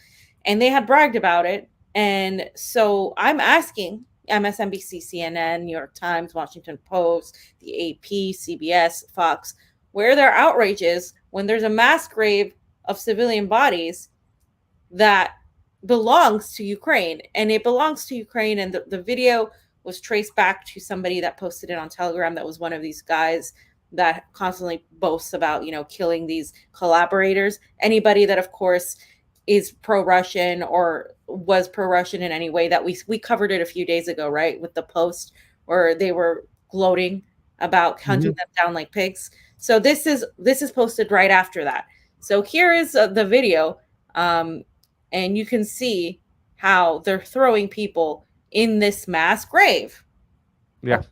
Speaker 2: And they had bragged about it. And so I'm asking MSNBC, CNN, New York Times, Washington Post, the AP, CBS, Fox, where their outrage is when there's a mass grave of civilian bodies that belongs to Ukraine. And it belongs to Ukraine. And the video was traced back to somebody that posted it on Telegram that was one of these guys that constantly boasts about, killing these collaborators. Anybody that, of course, is pro-Russian or was pro-Russian in any way, that we covered it a few days ago, right? With the post where they were gloating about hunting them down like pigs. So this is posted right after that. So here is the video. And you can see how they're throwing people in this mass grave.
Speaker 1: Yeah. Okay.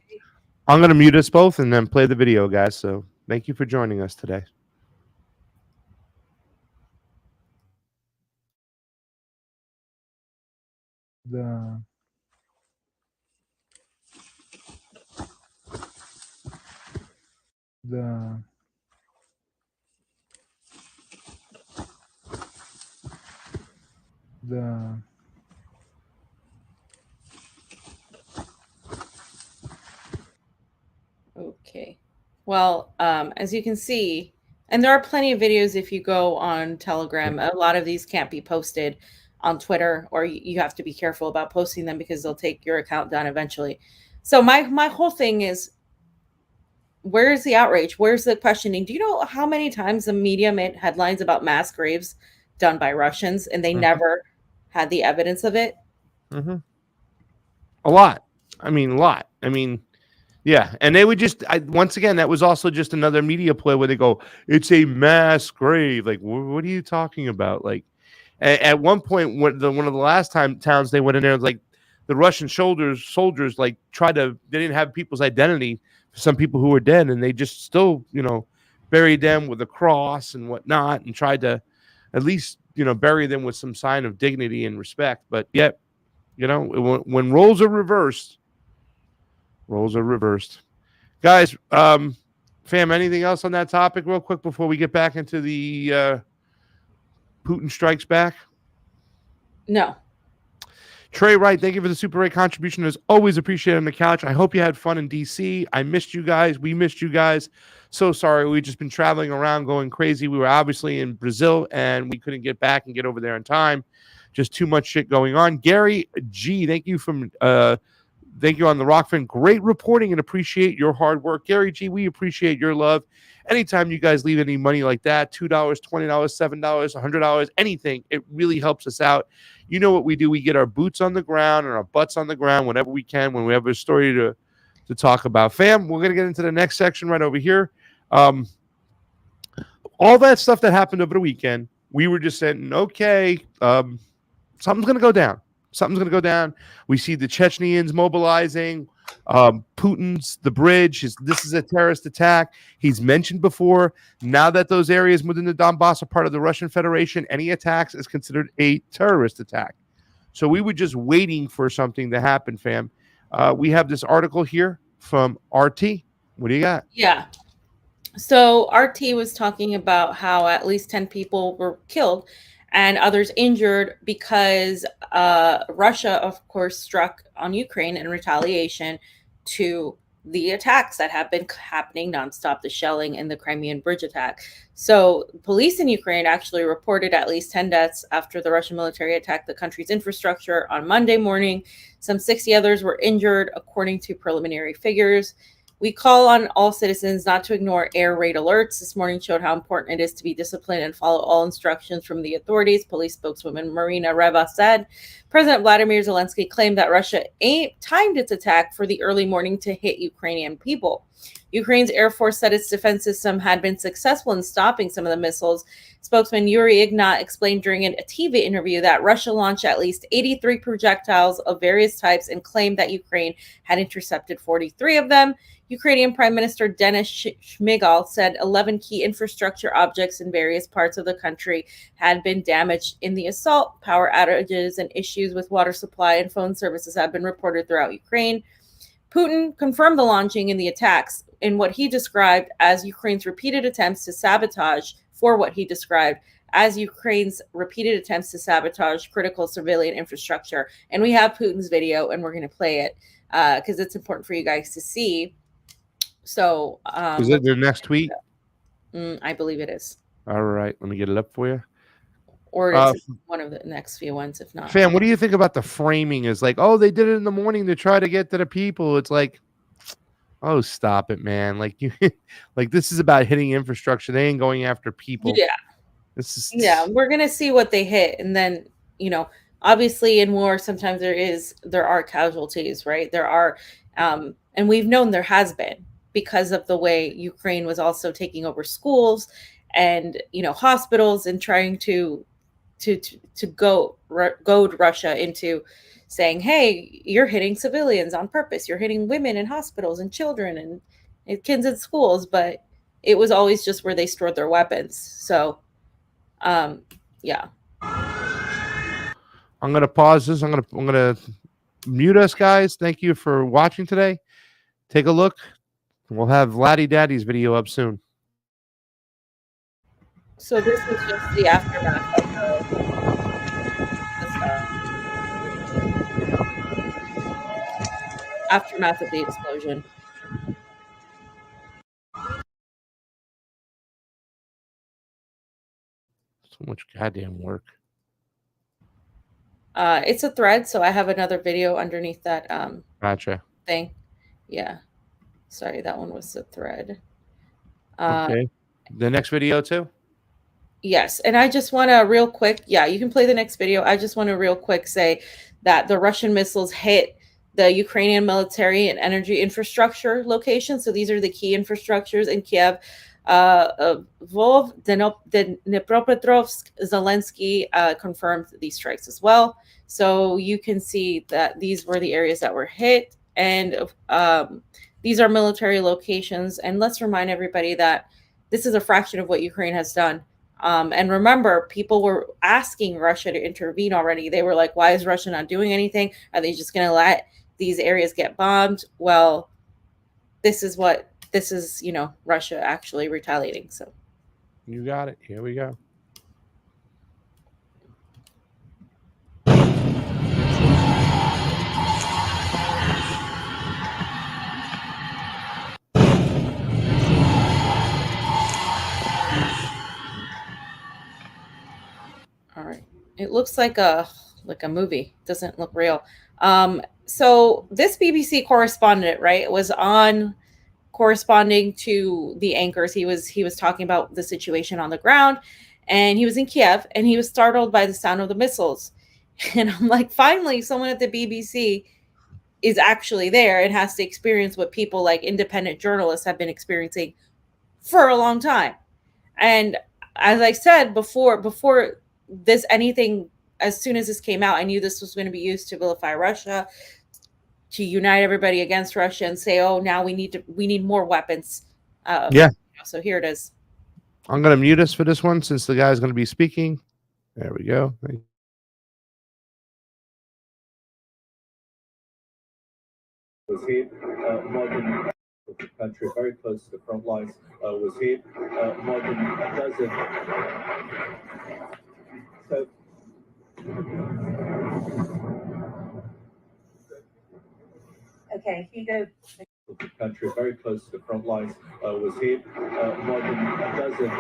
Speaker 1: I'm going to mute us both and then play the video, guys. So thank you for joining us today. The
Speaker 2: Okay. Well, as you can see, and there are plenty of videos if you go on Telegram. A lot of these can't be posted on Twitter, or you have to be careful about posting them because they'll take your account down eventually. So my whole thing is, where's the outrage? Where's the questioning? Do you know how many times the media made headlines about mass graves done by Russians and they never had the evidence of it?
Speaker 1: A lot. I mean, yeah. And they would just, once again, that was also just another media play where they go, it's a mass grave. Like, what are you talking about? Like, at one point, one of the last towns they went in there, like the Russian soldiers like they didn't have people's identity for some people who were dead, and they just still, buried them with a cross and whatnot, and tried to at least, bury them with some sign of dignity and respect. But yet, when roles are reversed, guys. Fam, anything else on that topic, real quick, before we get back into the Putin Strikes Back?
Speaker 2: No.
Speaker 1: Trey Wright, thank you for the Super Ray contribution. As always, appreciated on the couch. I hope you had fun in DC. I missed you guys. We missed you guys. So sorry. We've just been traveling around, going crazy. We were obviously in Brazil, and we couldn't get back and get over there in time. Just too much shit going on. Gary G, thank you from thank you on the Rockfin. Great reporting and appreciate your hard work. Gary G, we appreciate your love. Anytime you guys leave any money like that, $2, $20, $7, $100, anything, it really helps us out. You know what we do. We get our boots on the ground and our butts on the ground whenever we can, when we have a story to talk about. Fam, we're going to get into the next section right over here. all that stuff that happened over the weekend, we were just saying, okay, something's going to go down. Something's going to go down. We see the Chechnyans mobilizing. Putin's the bridge. This is a terrorist attack. He's mentioned before. Now that those areas within the Donbass are part of the Russian Federation, any attacks is considered a terrorist attack. So we were just waiting for something to happen, fam. We have this article here from RT. What do you got?
Speaker 2: Yeah. So RT was talking about how at least 10 people were killed and others injured because Russia, of course, struck on Ukraine in retaliation to the attacks that have been happening nonstop, the shelling and the Crimean Bridge attack. So police in Ukraine actually reported at least 10 deaths after the Russian military attacked the country's infrastructure on Monday morning. Some 60 others were injured, according to preliminary figures. We call on all citizens not to ignore air raid alerts. This morning showed how important it is to be disciplined and follow all instructions from the authorities. Police spokeswoman Marina Reva said President Vladimir Zelensky claimed that Russia timed its attack for the early morning to hit Ukrainian people. Ukraine's Air Force said its defense system had been successful in stopping some of the missiles. Spokesman Yuri Ignat explained during a TV interview that Russia launched at least 83 projectiles of various types and claimed that Ukraine had intercepted 43 of them. Ukrainian Prime Minister Denis Shmyhal said 11 key infrastructure objects in various parts of the country had been damaged in the assault. Power outages and issues with water supply and phone services have been reported throughout Ukraine. Putin confirmed the launching in the attacks in what he described as Ukraine's repeated attempts to sabotage critical civilian infrastructure. And we have Putin's video, and we're going to play it because it's important for you guys to see. So,
Speaker 1: is it their next tweet?
Speaker 2: I believe it is.
Speaker 1: All right, let me get it up for you.
Speaker 2: Or it's one of the next few ones, if not.
Speaker 1: Fam, what do you think about the framing? Is like, oh, they did it in the morning to try to get to the people. It's like, oh, stop it, man! Like you, like this is about hitting infrastructure. They ain't going after people.
Speaker 2: Yeah,
Speaker 1: this is
Speaker 2: we're gonna see what they hit, and then obviously in war sometimes there are casualties, right? There are, and we've known there has been because of the way Ukraine was also taking over schools and hospitals and trying to goad Russia into saying, hey, you're hitting civilians on purpose. You're hitting women in hospitals and children and kids in schools. But it was always just where they stored their weapons. So, yeah.
Speaker 1: I'm going to pause this. I'm going to mute us, guys. Thank you for watching today. Take a look. We'll have Laddie Daddy's video up soon.
Speaker 2: So this is just the aftermath of the explosion.
Speaker 1: So much goddamn work.
Speaker 2: It's a thread, so I have another video underneath that
Speaker 1: Gotcha.
Speaker 2: thing. Yeah. Sorry, that one was the thread.
Speaker 1: Okay. The next video too?
Speaker 2: Yes, and I just want to real quick, you can play the next video. I just want to real quick say that the Russian missiles hit the Ukrainian military and energy infrastructure locations. So these are the key infrastructures in Kiev. Lvov, Dnipropetrovsk, Zelensky confirmed these strikes as well. So you can see that these were the areas that were hit, and these are military locations. And let's remind everybody that this is a fraction of what Ukraine has done. And remember, people were asking Russia to intervene already. They were like, why is Russia not doing anything? Are they just going to let these areas get bombed? Well, this is Russia actually retaliating. So
Speaker 1: you got it. Here we go.
Speaker 2: all right. It looks like a movie. It doesn't look real. So this BBC correspondent, right, was on corresponding to the anchors. He was talking about the situation on the ground, and he was in Kiev, and he was startled by the sound of the missiles. And I'm like, finally, someone at the BBC is actually there and has to experience what people like independent journalists have been experiencing for a long time. And as I said before this, anything, as soon as this came out, I knew this was going to be used to vilify Russia, to unite everybody against Russia and say, oh, now we need more weapons.
Speaker 1: Yeah.
Speaker 2: So here it is.
Speaker 1: I'm going to mute us for this one since the guy's going to be speaking. There we go.
Speaker 7: Was hit more than the country very close to the front lines was hit more than a dozen. So
Speaker 8: okay, Hugo.
Speaker 7: The country very close to the front lines was hit more than a dozen.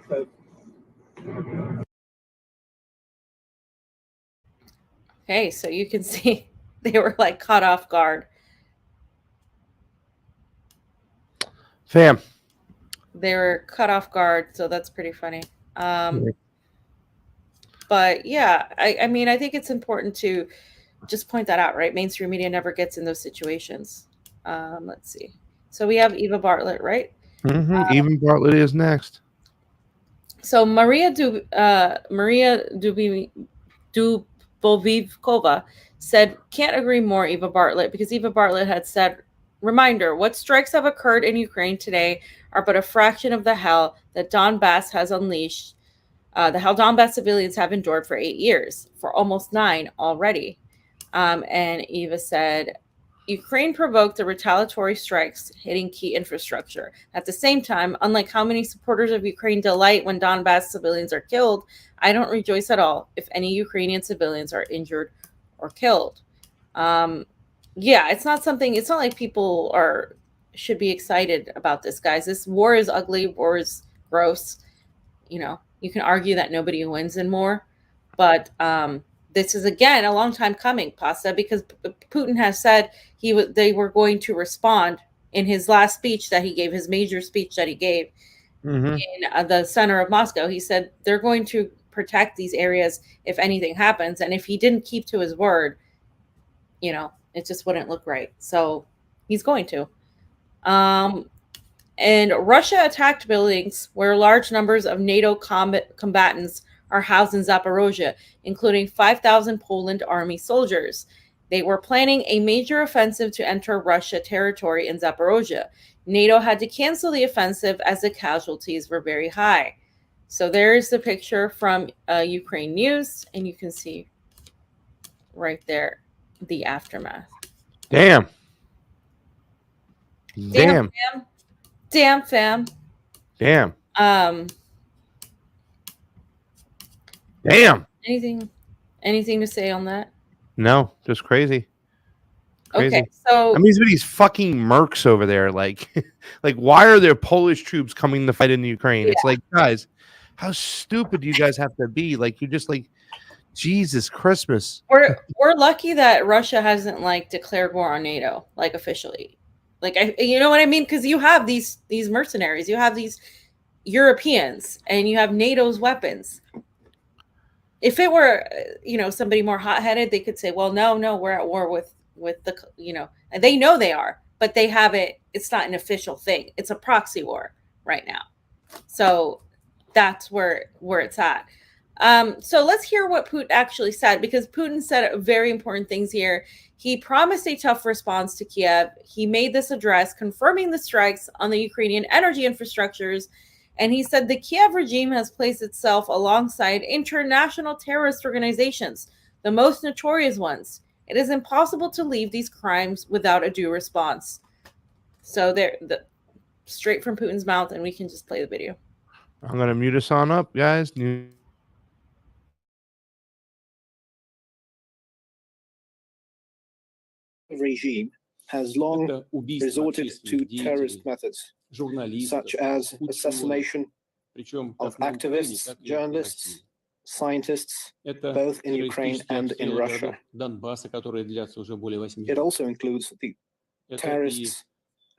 Speaker 7: So
Speaker 2: Okay, so you can see they were like caught off guard.
Speaker 1: Fam.
Speaker 2: They were cut off guard, so that's pretty funny. But yeah, I mean, I think it's important to just point that out, right? Mainstream media never gets in those situations. Let's see. So we have Eva Bartlett, right?
Speaker 1: Eva Bartlett is next.
Speaker 2: So Maria Dubovkova said, can't agree more, Eva Bartlett, because Eva Bartlett had said, reminder, what strikes have occurred in Ukraine today are but a fraction of the hell that Donbass has unleashed, the hell Donbass civilians have endured for 8 years, for almost 9 already. And Eva said, Ukraine provoked the retaliatory strikes hitting key infrastructure. At the same time, unlike how many supporters of Ukraine delight when Donbass civilians are killed, I don't rejoice at all if any Ukrainian civilians are injured or killed. Yeah, it's not like people should be excited about this, guys. This war is ugly. War is gross. You know, you can argue that nobody wins in war, but this is, again, a long time coming, Pasta, because Putin has said they were going to respond in his last speech that he gave, his major speech that he gave in the center of Moscow. He said they're going to protect these areas if anything happens. And if he didn't keep to his word, you know, it just wouldn't look right. So he's going to. And Russia attacked buildings where large numbers of NATO combatants are housed in Zaporozhye, including 5,000 Poland army soldiers. They were planning a major offensive to enter Russia territory in Zaporozhye. NATO had to cancel the offensive as the casualties were very high. So there's the picture from Ukraine News, and you can see right there the aftermath.
Speaker 1: Damn.
Speaker 2: Damn, fam.
Speaker 1: Damn.
Speaker 2: Anything to say on that?
Speaker 1: No, just crazy.
Speaker 2: Okay, so
Speaker 1: I mean, these fucking mercs over there, like why are there Polish troops coming to fight in Ukraine? Yeah. It's like, guys, how stupid do you guys have to be? Like, you're just like, Jesus Christmas.
Speaker 2: We're lucky that Russia hasn't declared war on NATO, officially. You know what I mean? Because you have these mercenaries, you have these Europeans, and you have NATO's weapons. If it were, somebody more hot-headed, they could say, well, no, we're at war with the, and they know they are, but they have it. It's not an official thing. It's a proxy war right now. So that's where it's at. So let's hear what Putin actually said, because Putin said very important things here. He promised a tough response to Kiev. He made this address confirming the strikes on the Ukrainian energy infrastructures. And he said the Kiev regime has placed itself alongside international terrorist organizations, the most notorious ones. It is impossible to leave these crimes without a due response. So straight from Putin's mouth, and we can just play the video.
Speaker 1: I'm going to mute us on up, guys.
Speaker 9: Regime has long resorted to terrorist methods, such as assassination of activists, journalists, scientists, both in Ukraine and in Russia. It also includes the terrorists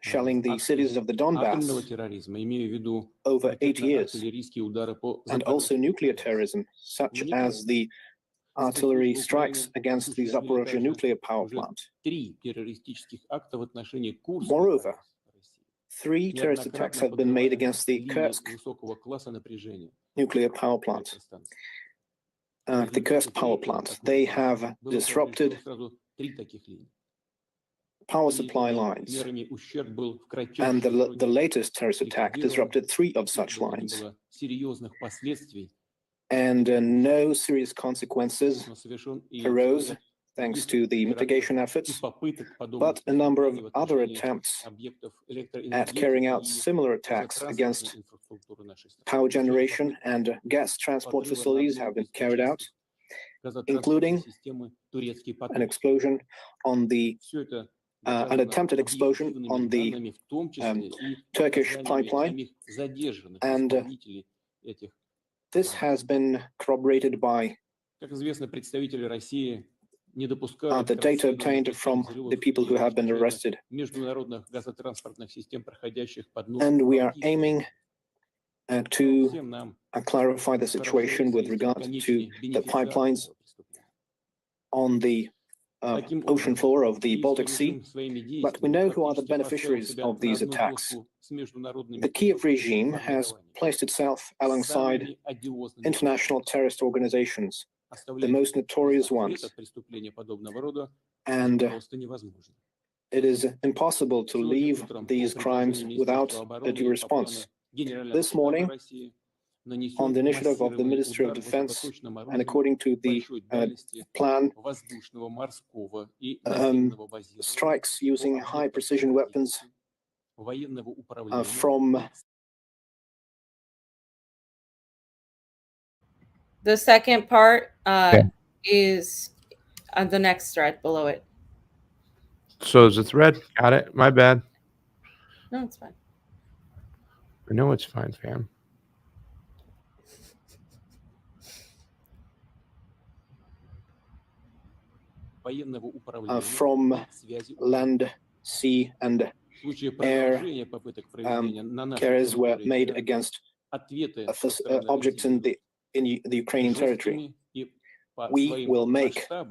Speaker 9: shelling the cities of the Donbass over 8 years, and also nuclear terrorism, such as the artillery strikes against the Zaporozhye nuclear power plant. Moreover, 3 terrorist attacks have been made against the Kursk nuclear power plant. The Kursk power plant. They have disrupted power supply lines, and the latest terrorist attack disrupted 3 of such lines. And no serious consequences arose thanks to the mitigation efforts, but a number of other attempts at carrying out similar attacks against power generation and gas transport facilities have been carried out, including an explosion on the an attempted explosion on the Turkish pipeline, and this has been corroborated by the data obtained from the people who have been arrested. And we are aiming to clarify the situation with regard to the pipelines on the ocean floor of the Baltic Sea, but we know who are the beneficiaries of these attacks. The Kiev regime has placed itself alongside international terrorist organizations, the most notorious ones, and it is impossible to leave these crimes without a due response. This morning, on the initiative of the Ministry of Defense, and according to the plan, strikes using high-precision weapons from...
Speaker 2: The second part is on the next thread below it.
Speaker 1: So is the thread. Got it. My bad.
Speaker 2: No, it's fine.
Speaker 1: I know it's fine, fam.
Speaker 9: From land, sea, and air carriers were made against objects in the Ukrainian territory. We will make a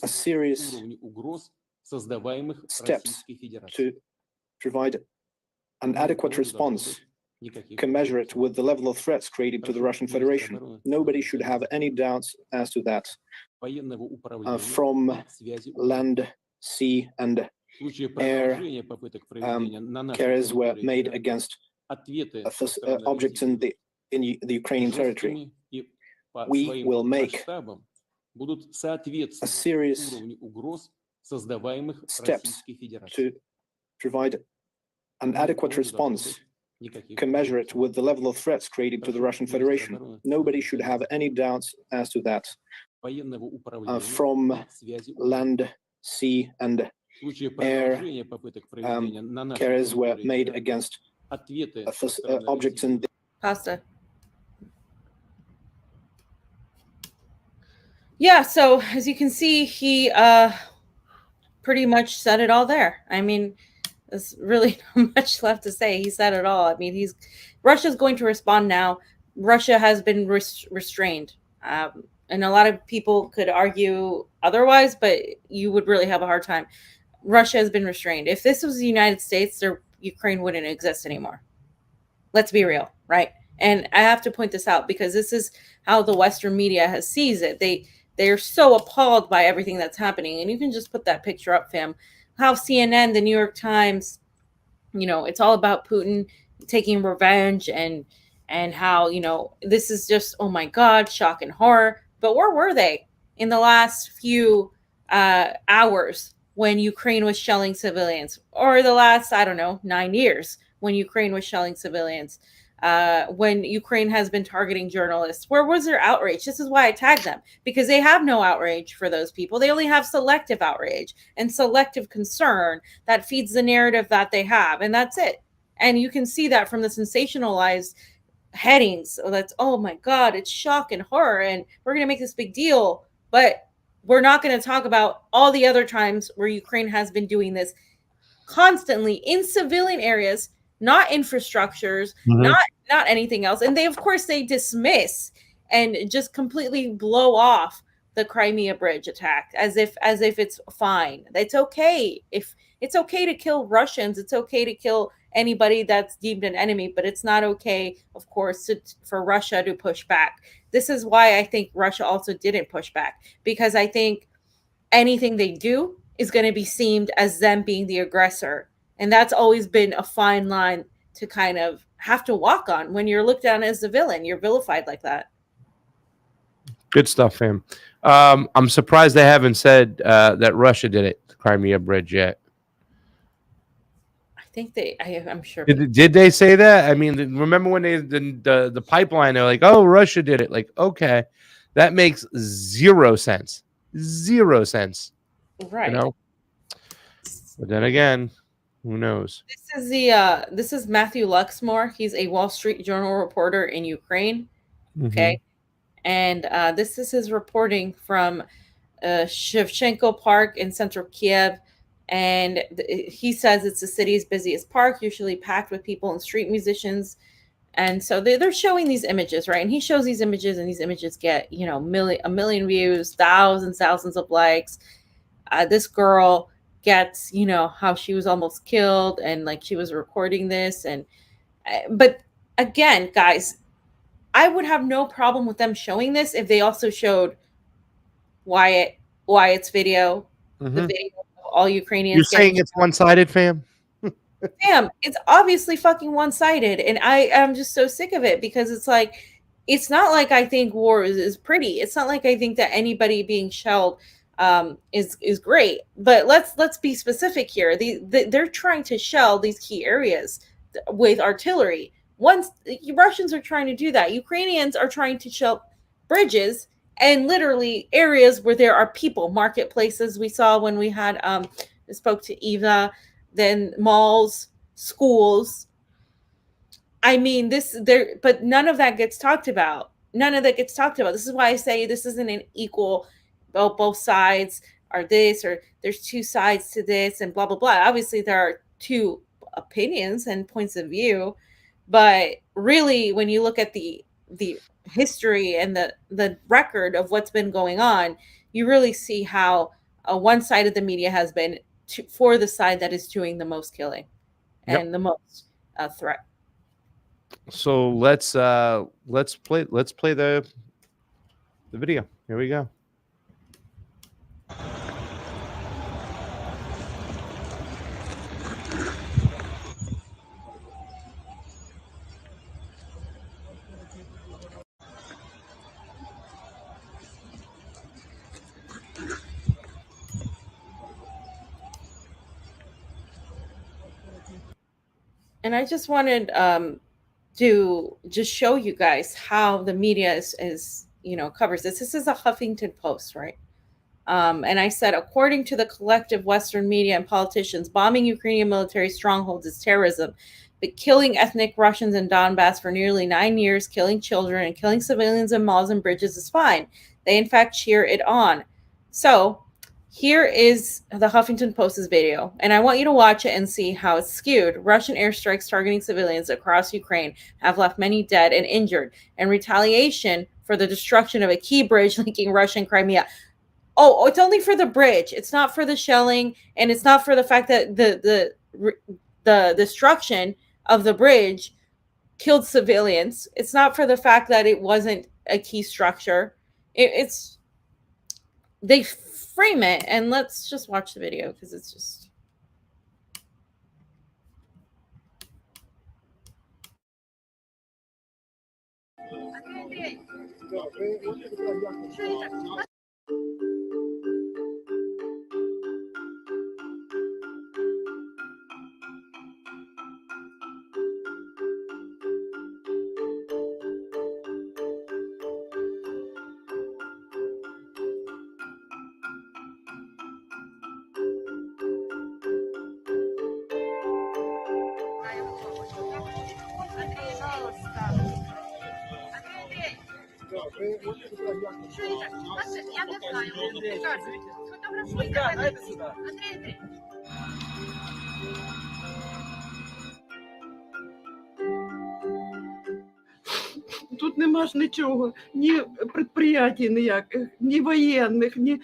Speaker 9: serious steps to provide an adequate response commensurate with the level of threats created to the Russian Federation. Nobody should have any doubts as to that. From land, sea, and air carriers were made against objects in the Ukrainian territory. We will make a serious steps to provide an adequate response commensurate with the level of threats created to the Russian Federation. Nobody should have any doubts as to that. From land, sea, and air carriers were made against objects in the...
Speaker 2: Pasta. Yeah, so as you can see, he pretty much said it all there. I mean, there's really not much left to say. He said it all. I mean, Russia's going to respond now. Russia has been restrained. And a lot of people could argue otherwise, but you would really have a hard time. Russia has been restrained. If this was the United States, Ukraine wouldn't exist anymore. Let's be real, right? And I have to point this out because this is how the Western media has sees it. They're so appalled by everything that's happening. And you can just put that picture up, fam. How CNN, the New York Times, it's all about Putin taking revenge and how, this is just, oh my God, shock and horror. But where were they in the last few hours when Ukraine was shelling civilians, or the last, 9 years when Ukraine was shelling civilians, when Ukraine has been targeting journalists? Where was their outrage? This is why I tagged them, because they have no outrage for those people. They only have selective outrage and selective concern that feeds the narrative that they have. And that's it. And you can see that from the sensationalized headings. That's, oh my God, it's shock and horror. And we're going to make this big deal. But we're not going to talk about all the other times where Ukraine has been doing this constantly in civilian areas, not infrastructures, not anything else. And they, of course, they dismiss and just completely blow off the Crimea Bridge attack as if it's fine. It's okay if It's okay to kill Russians. It's okay to kill anybody that's deemed an enemy, but it's not okay, of course, for Russia to push back. This is why I think Russia also didn't push back, because I think anything they do is going to be seen as them being the aggressor. And that's always been a fine line to kind of have to walk on. When you're looked down as the villain, you're vilified like that.
Speaker 1: Good stuff, fam. I'm surprised they haven't said that Russia did it, the Crimea Bridge, yet.
Speaker 2: I think I'm sure.
Speaker 1: Did they say that? I mean, remember when the pipeline, they're like, oh, Russia did it. Like, okay, that makes zero sense. Zero sense.
Speaker 2: Right.
Speaker 1: You know? But then again, who knows?
Speaker 2: This is Matthew Luxmore. He's a Wall Street Journal reporter in Ukraine. Okay. And this is his reporting from Shevchenko Park in central Kiev. And he says it's the city's busiest park, usually packed with people and street musicians. And so they're showing these images, right? And he shows these images, and these images get, you know, a million views, thousands of likes. This girl gets, you know, how she was almost killed, and like she was recording this. And but again, guys, I would have no problem with them showing this if they also showed Wyatt's video, the video of all Ukrainians.
Speaker 1: You're saying it's one-sided, fam?
Speaker 2: Fam, it's obviously fucking one-sided, and I am just so sick of it, because it's like, it's not like I think war is pretty. It's not like I think that anybody being shelled is great. But let's be specific here. They're trying to shell these key areas with artillery. Once Russians are trying to do that, Ukrainians are trying to shell bridges and literally areas where there are people, marketplaces. We saw when we had spoke to Eva, then malls, schools. I mean, but none of that gets talked about. None of that gets talked about. This is why I say this isn't an equal, both sides are this, or there's two sides to this, and blah, blah, blah. Obviously, there are two opinions and points of view, but really, when you look at the history and the record of what's been going on, you really see how one side of the media has been for the side that is doing the most killing and the most threat.
Speaker 1: So let's play the video. Here we go.
Speaker 2: And I just wanted to just show you guys how the media is covers this. This is a Huffington Post, right? And I said, according to the collective Western media and politicians, bombing Ukrainian military strongholds is terrorism. But killing ethnic Russians in Donbass for nearly 9 years, killing children and killing civilians in malls and bridges is fine. They, in fact, cheer it on. So here is the Huffington Post's video, and I want you to watch it and see how it's skewed. Russian airstrikes targeting civilians across Ukraine have left many dead and injured, and retaliation for the destruction of a key bridge linking Russia and Crimea. Oh, it's only for the bridge. It's not for the shelling, and it's not for the fact that the destruction of the bridge killed civilians. It's not for the fact that it wasn't a key structure. They frame it, and let's just watch the video because it's just.
Speaker 10: Тут нема ж нічого, ні предприятій ніяких, ні воєнних, ні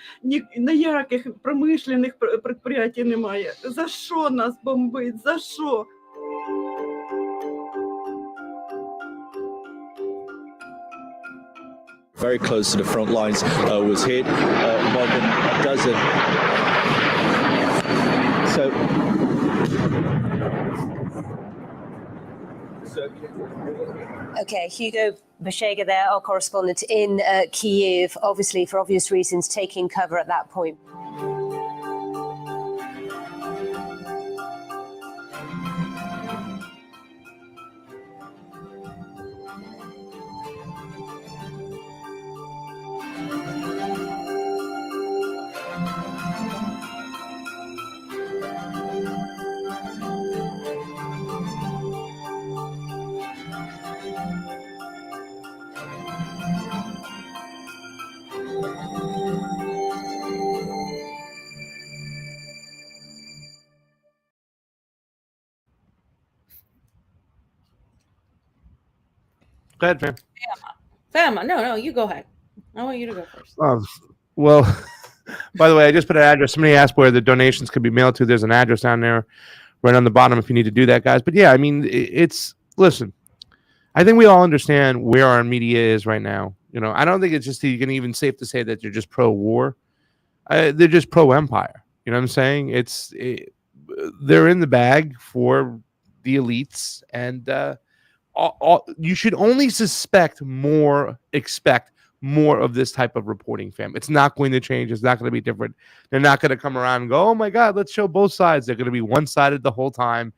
Speaker 10: ніяких промишлених предприятій немає. За що нас бомбить? За що?
Speaker 7: Very close to the front lines, was hit. More than a dozen.
Speaker 8: Okay, Hugo Bashega there, our correspondent in Kyiv, obviously for obvious reasons taking cover at that point.
Speaker 1: Go ahead, fam.
Speaker 2: Fam, no, you go ahead. I want you to go first.
Speaker 1: Well, by the way, I just put an address. Somebody asked where the donations could be mailed to. There's an address down there right on the bottom if you need to do that, guys. But yeah, I mean, listen, I think we all understand where our media is right now. You know, I don't think it's just even safe to say that they're just pro-war. They're just pro-empire. You know what I'm saying? They're in the bag for the elites, and you should only expect more of this type of reporting, fam. It's not going to change. It's not going to be different. They're not going to come around and go, oh my God, let's show both sides. They're going to be one-sided the whole time.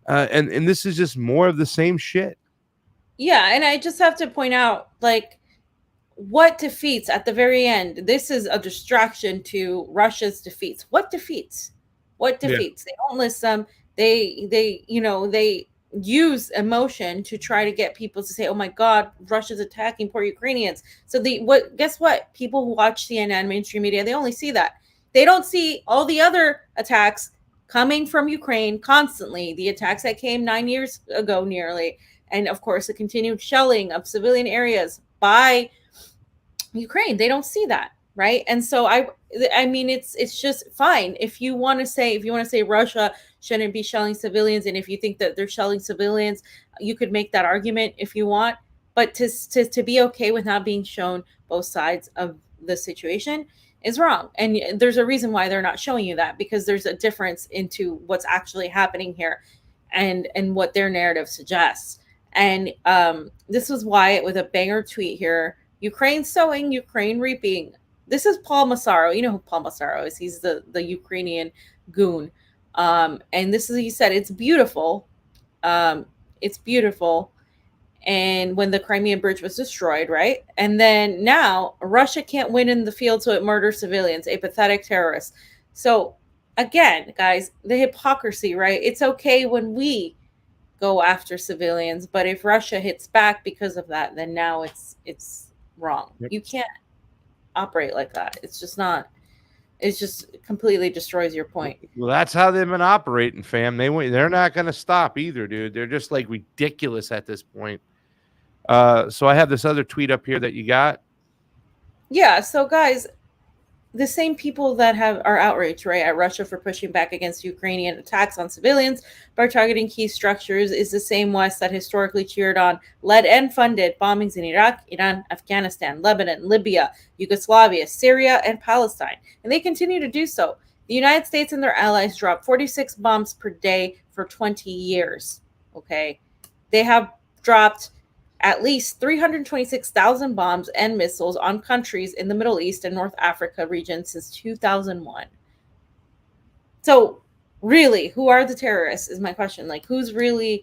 Speaker 1: And this is just more of the same shit.
Speaker 2: Yeah, and I just have to point out, like, what defeats at the very end? This is a distraction to Russia's defeats. What defeats? What defeats? Yeah. They don't list them. They use emotion to try to get people to say, oh my God, Russia's attacking poor Ukrainians. So guess what? People who watch CNN, mainstream media, they only see that. They don't see all the other attacks coming from Ukraine constantly. The attacks that came 9 years ago nearly. And of course, the continued shelling of civilian areas by Ukraine. They don't see that. Right. And so I mean, it's just fine. If you want to say Russia shouldn't be shelling civilians, and if you think that they're shelling civilians, you could make that argument if you want. But to be okay with not being shown both sides of the situation is wrong. And there's a reason why they're not showing you that, because there's a difference into what's actually happening here and what their narrative suggests. And this was why, with a banger tweet here, Ukraine sowing, Ukraine reaping. This is Paul Massaro. You know who Paul Massaro is. He's the Ukrainian goon. And this is, he said, it's beautiful. It's beautiful. And when the Crimean Bridge was destroyed, right? And then now Russia can't win in the field, so it murders civilians, a pathetic terrorist. So again, guys, the hypocrisy, right? It's okay when we go after civilians, but if Russia hits back because of that, then now it's wrong. Yep. You can't operate like that. It's just not. It just completely destroys your point.
Speaker 1: Well, that's how they've been operating, fam. They're not going to stop either, dude. They're just like ridiculous at this point. So I have this other tweet up here that you got.
Speaker 2: Yeah. So guys, the same people that are outraged, right, at Russia for pushing back against Ukrainian attacks on civilians by targeting key structures is the same West that historically cheered on, led and funded bombings in Iraq, Iran, Afghanistan, Lebanon, Libya, Yugoslavia, Syria, and Palestine. And they continue to do so. The United States and their allies dropped 46 bombs per day for 20 years. Okay. They have dropped at least 326,000 bombs and missiles on countries in the Middle East and North Africa region since 2001. So really, who are the terrorists is my question. Like, who's really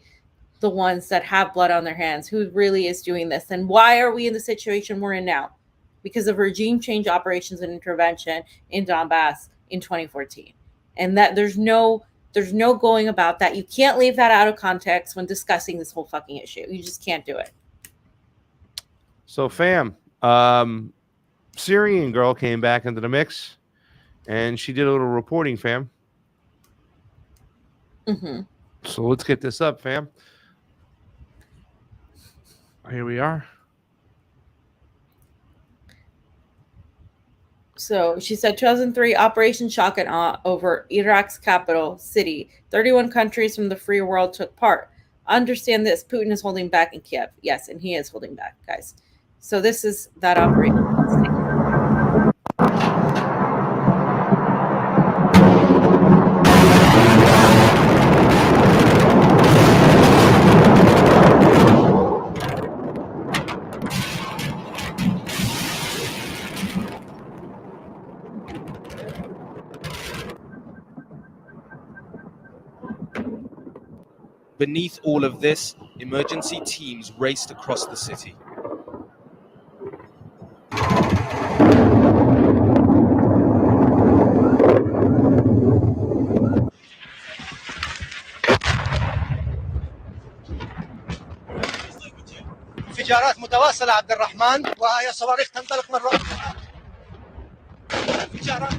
Speaker 2: the ones that have blood on their hands? Who really is doing this? And why are we in the situation we're in now? Because of regime change operations and intervention in Donbass in 2014. And that there's no going about that. You can't leave that out of context when discussing this whole fucking issue. You just can't do it.
Speaker 1: So, fam, Syrian girl came back into the mix, and she did a little reporting, fam.
Speaker 2: Mm-hmm.
Speaker 1: So let's get this up, fam. Here we are.
Speaker 2: So she said 2003 Operation Shock and Awe over Iraq's capital city. 31 countries from the free world took part. Understand this, Putin is holding back in Kiev. Yes, and he is holding back, guys. So this is that operation.
Speaker 11: Beneath all of this, emergency teams raced across the city.
Speaker 12: انفجارات متواصلة عبد الرحمن وهي صواريخ تنطلق مرة انفجارات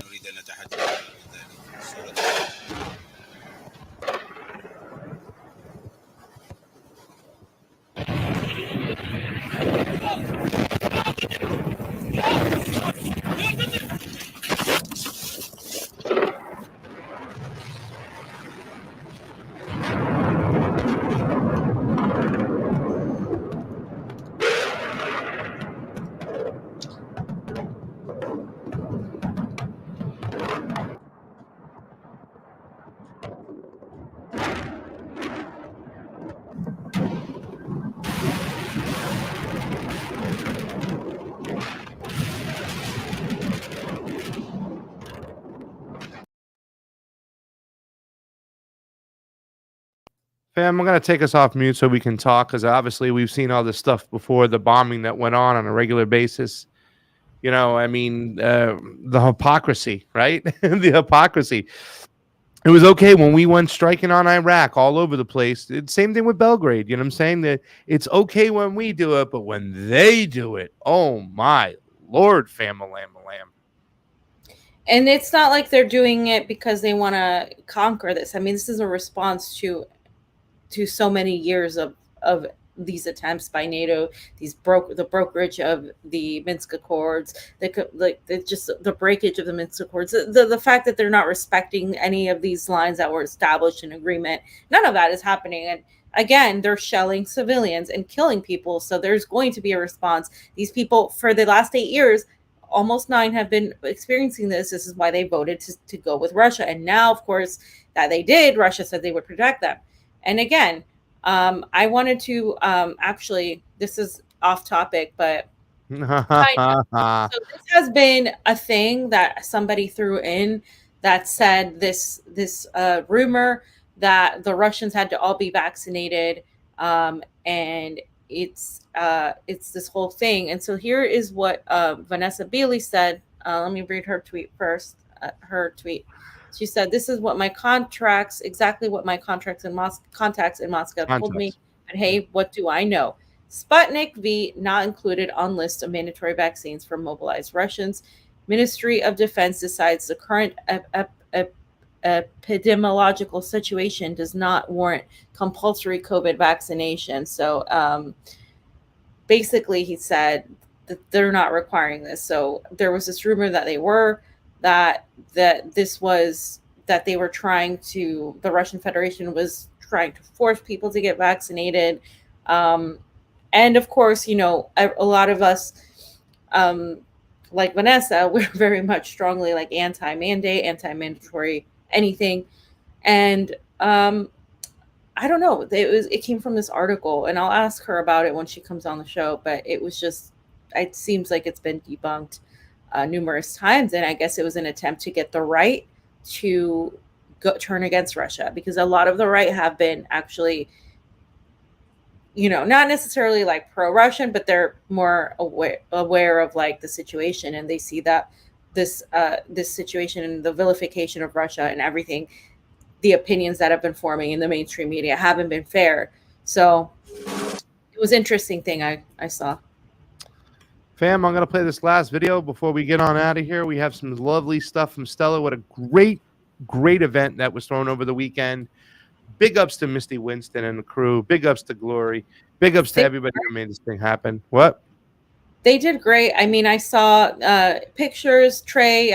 Speaker 13: نريد أن نتحدث عن ذلك.
Speaker 1: Fam, I'm going to take us off mute so we can talk, because obviously we've seen all this stuff before, the bombing that went on a regular basis. You know, I mean, the hypocrisy, right? The hypocrisy. It was okay when we went striking on Iraq all over the place. Same thing with Belgrade. You know what I'm saying? That it's okay when we do it, but when they do it, oh my Lord, lamb.
Speaker 2: And it's not like they're doing it because they want to conquer this. I mean, this is a response to so many years of these attempts by NATO, the brokerage of the Minsk Accords, the breakage of the Minsk Accords, the fact that they're not respecting any of these lines that were established in agreement. None of that is happening. And again, they're shelling civilians and killing people. So there's going to be a response. These people, for the last 8 years, almost 9, have been experiencing this. This is why they voted to go with Russia. And now, of course, that they did, Russia said they would protect them. And again, I wanted to actually, this is off topic, but so this has been a thing that somebody threw in that said this rumor that the Russians had to all be vaccinated, and it's this whole thing. And so here is what Vanessa Beeley said. Let me read her tweet first. She said, "This is what my contacts in Moscow told me. But hey, what do I know? Sputnik V not included on list of mandatory vaccines for mobilized Russians. Ministry of Defense decides the current epidemiological situation does not warrant compulsory COVID vaccination." So basically, he said that they're not requiring this. So there was this rumor that they were. That they were trying to, the Russian Federation was trying to force people to get vaccinated. And of course, you know, a lot of us, like Vanessa, we're very much strongly like anti-mandate, anti-mandatory anything. And I don't know, it came from this article, and I'll ask her about it when she comes on the show, but it seems like it's been debunked numerous times, and I guess it was an attempt to get the right to turn against Russia, because a lot of the right have been actually, you know, not necessarily like pro-Russian, but they're more aware of like the situation, and they see that this situation and the vilification of Russia and everything, the opinions that have been forming in the mainstream media haven't been fair. So it was an interesting thing I saw.
Speaker 1: Fam, I'm going to play this last video before we get on out of here. We have some lovely stuff from Stella. What a great event that was thrown over the weekend. Big ups to Misty Winston and the crew. Big ups to Glory. Big ups to everybody who made this thing happen. What?
Speaker 2: They did great. I mean, I saw pictures. Trey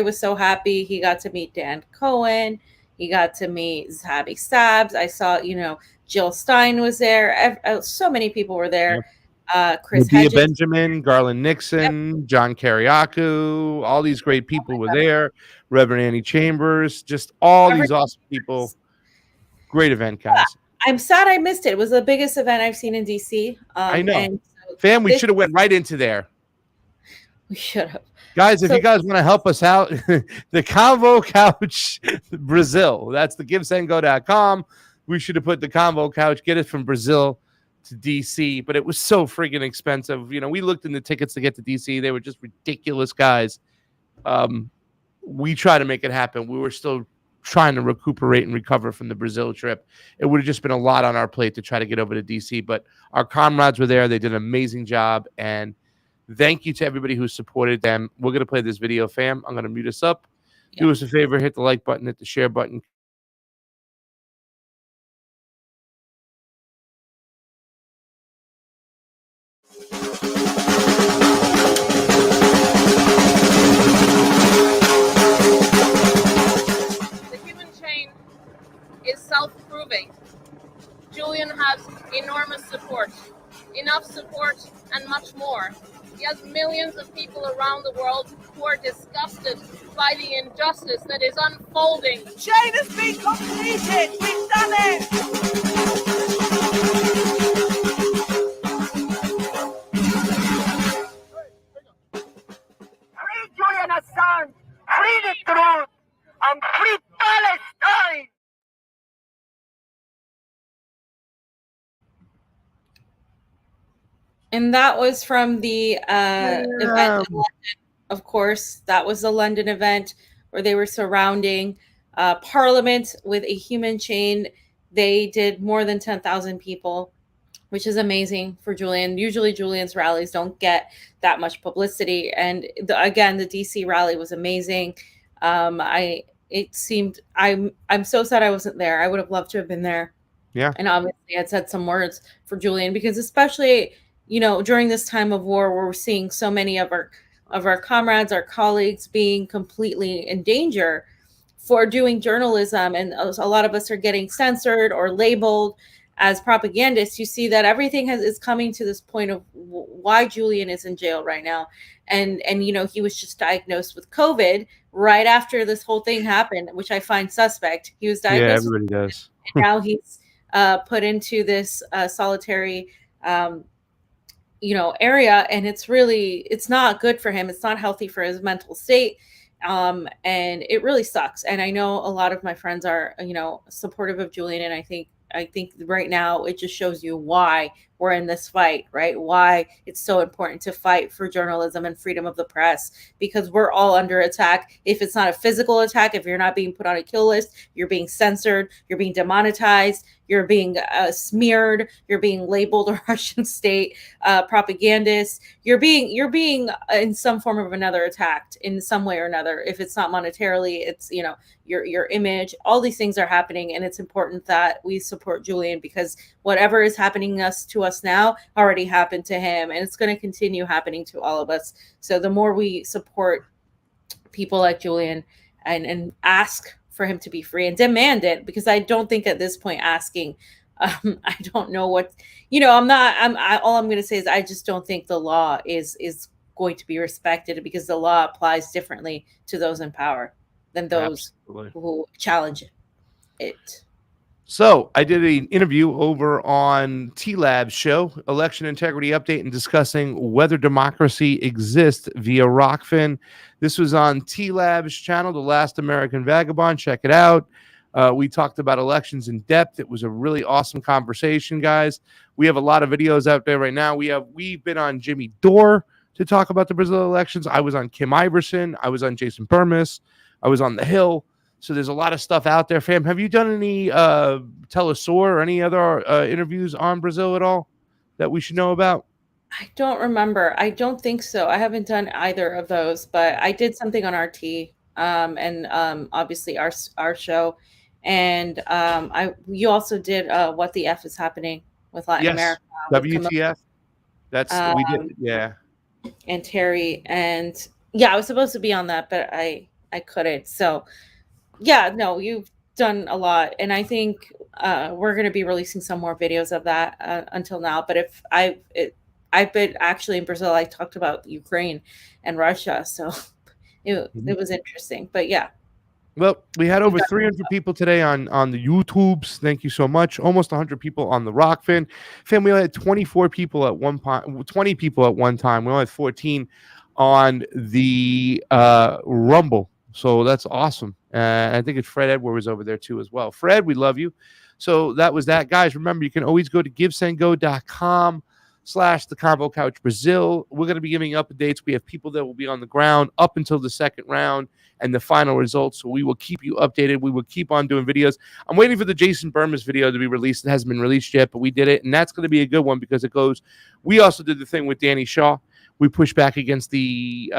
Speaker 2: was so happy. He got to meet Dan Cohen. He got to meet Zabi Stabs. I saw, Jill Stein was there. So many people were there. Chris
Speaker 1: Medea
Speaker 2: Hedges.
Speaker 1: Benjamin, Garland Nixon, John Kariakou, all these great people were there. Reverend Annie Chambers, just all these awesome people. Great event, guys.
Speaker 2: I'm sad I missed it. It was the biggest event I've seen in DC.
Speaker 1: I know.
Speaker 2: And
Speaker 1: Fam, we should have went right into there.
Speaker 2: We should have.
Speaker 1: Guys, if you guys want to help us out, the Convo Couch Brazil. That's the givesendgo.com. We should have put the Convo Couch, get it from Brazil to DC, but it was so freaking expensive. We looked in the tickets to get to DC. They were just ridiculous, guys. We tried to make it happen. We were still trying to recuperate and recover from the Brazil trip. It would have just been a lot on our plate to try to get over to DC, but our comrades were there. They did an amazing job, and thank you to everybody who supported them. We're going to play this video, fam. I'm going to mute us up. Do us a favor, hit the like button, hit the share button.
Speaker 14: The human chain is self-proving. Julian has enormous support, enough support and much more. He has millions of people around the world who are disgusted by the injustice that is unfolding.
Speaker 15: Chain has been completed. We've done it. Free Julian Assange. Free the truth. And free Palestine.
Speaker 2: And that was from the event in London, of course. That was the London event where they were surrounding Parliament with a human chain. They did more than 10,000 people, which is amazing for Julian. Usually Julian's rallies don't get that much publicity. And again, the DC rally was amazing. I'm so sad I wasn't there. I would have loved to have been there.
Speaker 1: Yeah.
Speaker 2: And obviously I'd said some words for Julian, because especially during this time of war, where we're seeing so many of our comrades, our colleagues being completely in danger for doing journalism, and a lot of us are getting censored or labeled as propagandists. You see that everything is coming to this point of why Julian is in jail right now, and he was just diagnosed with COVID right after this whole thing happened, which I find suspect. He was diagnosed.
Speaker 1: Yeah, everybody does.
Speaker 2: And now he's put into this solitary area, and it's not good for him. It's not healthy for his mental state. And it really sucks. And I know a lot of my friends are, supportive of Julian. And I think right now it just shows you why we're in this fight, right? Why it's so important to fight for journalism and freedom of the press, because we're all under attack. If it's not a physical attack, if you're not being put on a kill list, you're being censored, you're being demonetized, you're being smeared, you're being labeled a Russian state propagandist. You're being in some form of another attacked in some way or another. If it's not monetarily, it's your image. All these things are happening, and it's important that we support Julian, because whatever is happening to us now already happened to him, and it's going to continue happening to all of us. So the more we support people like Julian and ask for him to be free and demand it, because I don't think at this point asking, I don't know what, all I'm going to say is I just don't think the law is going to be respected, because the law applies differently to those in power than those who challenge it.
Speaker 1: So I did an interview over on T-Lab's show, Election Integrity Update, and discussing whether democracy exists via Rockfin. This was on T-Lab's channel, The Last American Vagabond. Check it out. We talked about elections in depth. It was a really awesome conversation, guys. We have a lot of videos out there right now. We've been on Jimmy Dore to talk about the Brazil elections. I was on Kim Iverson. I was on Jason Burmis. I was on The Hill. So there's a lot of stuff out there, fam. Have you done any Telesur or any other interviews on Brazil at all that we should know about?
Speaker 2: I don't remember. I don't think so. I haven't done either of those, but I did something on RT, and obviously our show, and you also did What the F is Happening with Latin
Speaker 1: Yes,
Speaker 2: America with Camilla,
Speaker 1: WTF. That's we did. Yeah.
Speaker 2: and Terry, and yeah, I was supposed to be on that, but I couldn't. So yeah, no, you've done a lot, and I think we're going to be releasing some more videos of that until now. But if I've been actually in Brazil, I talked about Ukraine and Russia, so it was interesting. But yeah,
Speaker 1: Well, we had over 300 people today on the YouTubes. Thank you so much. Almost 100 people on the Rockfin. Fam, we had 24 people at one point, 20 people at one time. We only had 14 on the Rumble. So that's awesome. I think it's Fred Edward was over there too as well. Fred, we love you. So that was that. Guys, remember, you can always go to givesendgo.com/the Convo Couch Brazil. We're going to be giving updates. We have people that will be on the ground up until the second round and the final results. So we will keep you updated. We will keep on doing videos. I'm waiting for the Jason Burmas video to be released. It hasn't been released yet, but we did it. And that's going to be a good one because it goes, we also did the thing with Danny Shaw. We pushed back against the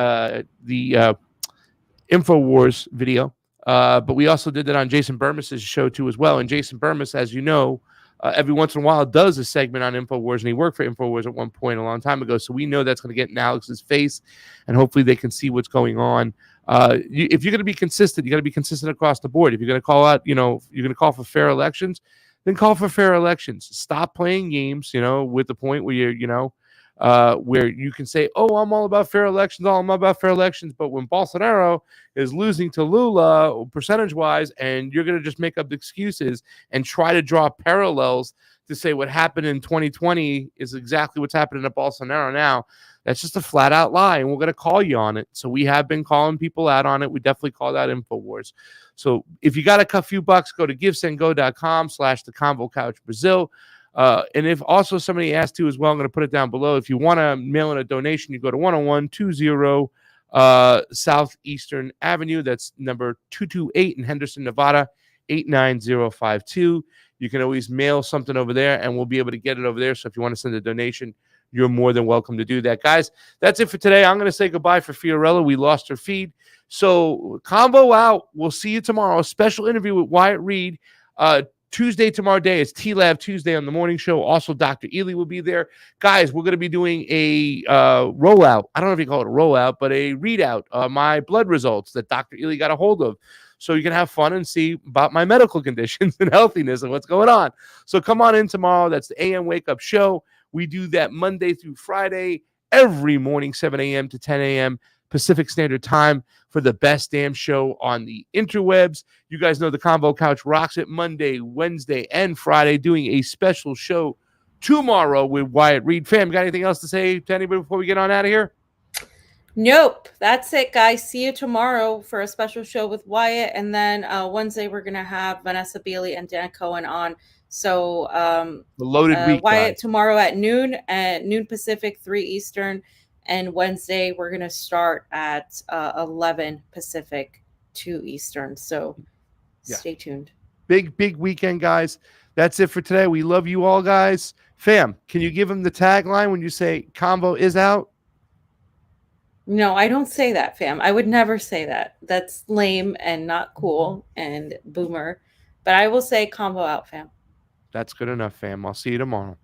Speaker 1: InfoWars video. But we also did that on Jason Burmas' show too as well. And Jason Burmas, as you know, every once in a while does a segment on InfoWars, and he worked for InfoWars at one point a long time ago. So we know that's going to get in Alex's face, and hopefully they can see what's going on. If you're going to be consistent, you got to be consistent across the board. If you're going to call out, you're going to call for fair elections, then call for fair elections. Stop playing games, with the point where where you can say, oh, I'm all about fair elections, but when Bolsonaro is losing to Lula percentage-wise, and you're going to just make up excuses and try to draw parallels to say what happened in 2020 is exactly what's happening to Bolsonaro now, that's just a flat-out lie, and we're going to call you on it. So we have been calling people out on it. We definitely called out InfoWars. So if you got a few bucks, go to givesendgo.com/the Convo Couch Brazil. And if also somebody asked to as well, I'm going to put it down below. If you want to mail in a donation, you go to 10120 Southeastern Avenue. That's number 228 in Henderson, Nevada, 89052. You can always mail something over there, and we'll be able to get it over there. So if you want to send a donation, you're more than welcome to do that. Guys, that's it for today. I'm going to say goodbye for Fiorella. We lost her feed. So Convo out. We'll see you tomorrow. A special interview with Wyatt Reed. Tuesday, tomorrow day, is T-Lab Tuesday on the morning show. Also, Dr. Ely will be there. Guys, we're going to be doing a rollout. I don't know if you call it a rollout, but a readout of my blood results that Dr. Ely got a hold of. So you can have fun and see about my medical conditions and healthiness and what's going on. So come on in tomorrow. That's the AM Wake Up Show. We do that Monday through Friday, every morning, 7 a.m. to 10 a.m. Pacific Standard Time for the best damn show on the interwebs. You guys know the Convo Couch rocks it Monday, Wednesday, and Friday, doing a special show tomorrow with Wyatt Reed. Fam, got anything else to say to anybody before we get on out of here?
Speaker 2: Nope. That's it, guys. See you tomorrow for a special show with Wyatt. And then Wednesday, we're going to have Vanessa Bealey and Dan Cohen on. So
Speaker 1: the loaded week,
Speaker 2: Wyatt
Speaker 1: guys.
Speaker 2: Tomorrow at noon Pacific, 3 Eastern. And Wednesday, we're going to start at 11 Pacific, 2 Eastern. So stay tuned.
Speaker 1: Big weekend, guys. That's it for today. We love you all, guys. Fam, can you give them the tagline when you say Convo is out?
Speaker 2: No, I don't say that, fam. I would never say that. That's lame and not cool and boomer. But I will say Convo out, fam.
Speaker 1: That's good enough, fam. I'll see you tomorrow.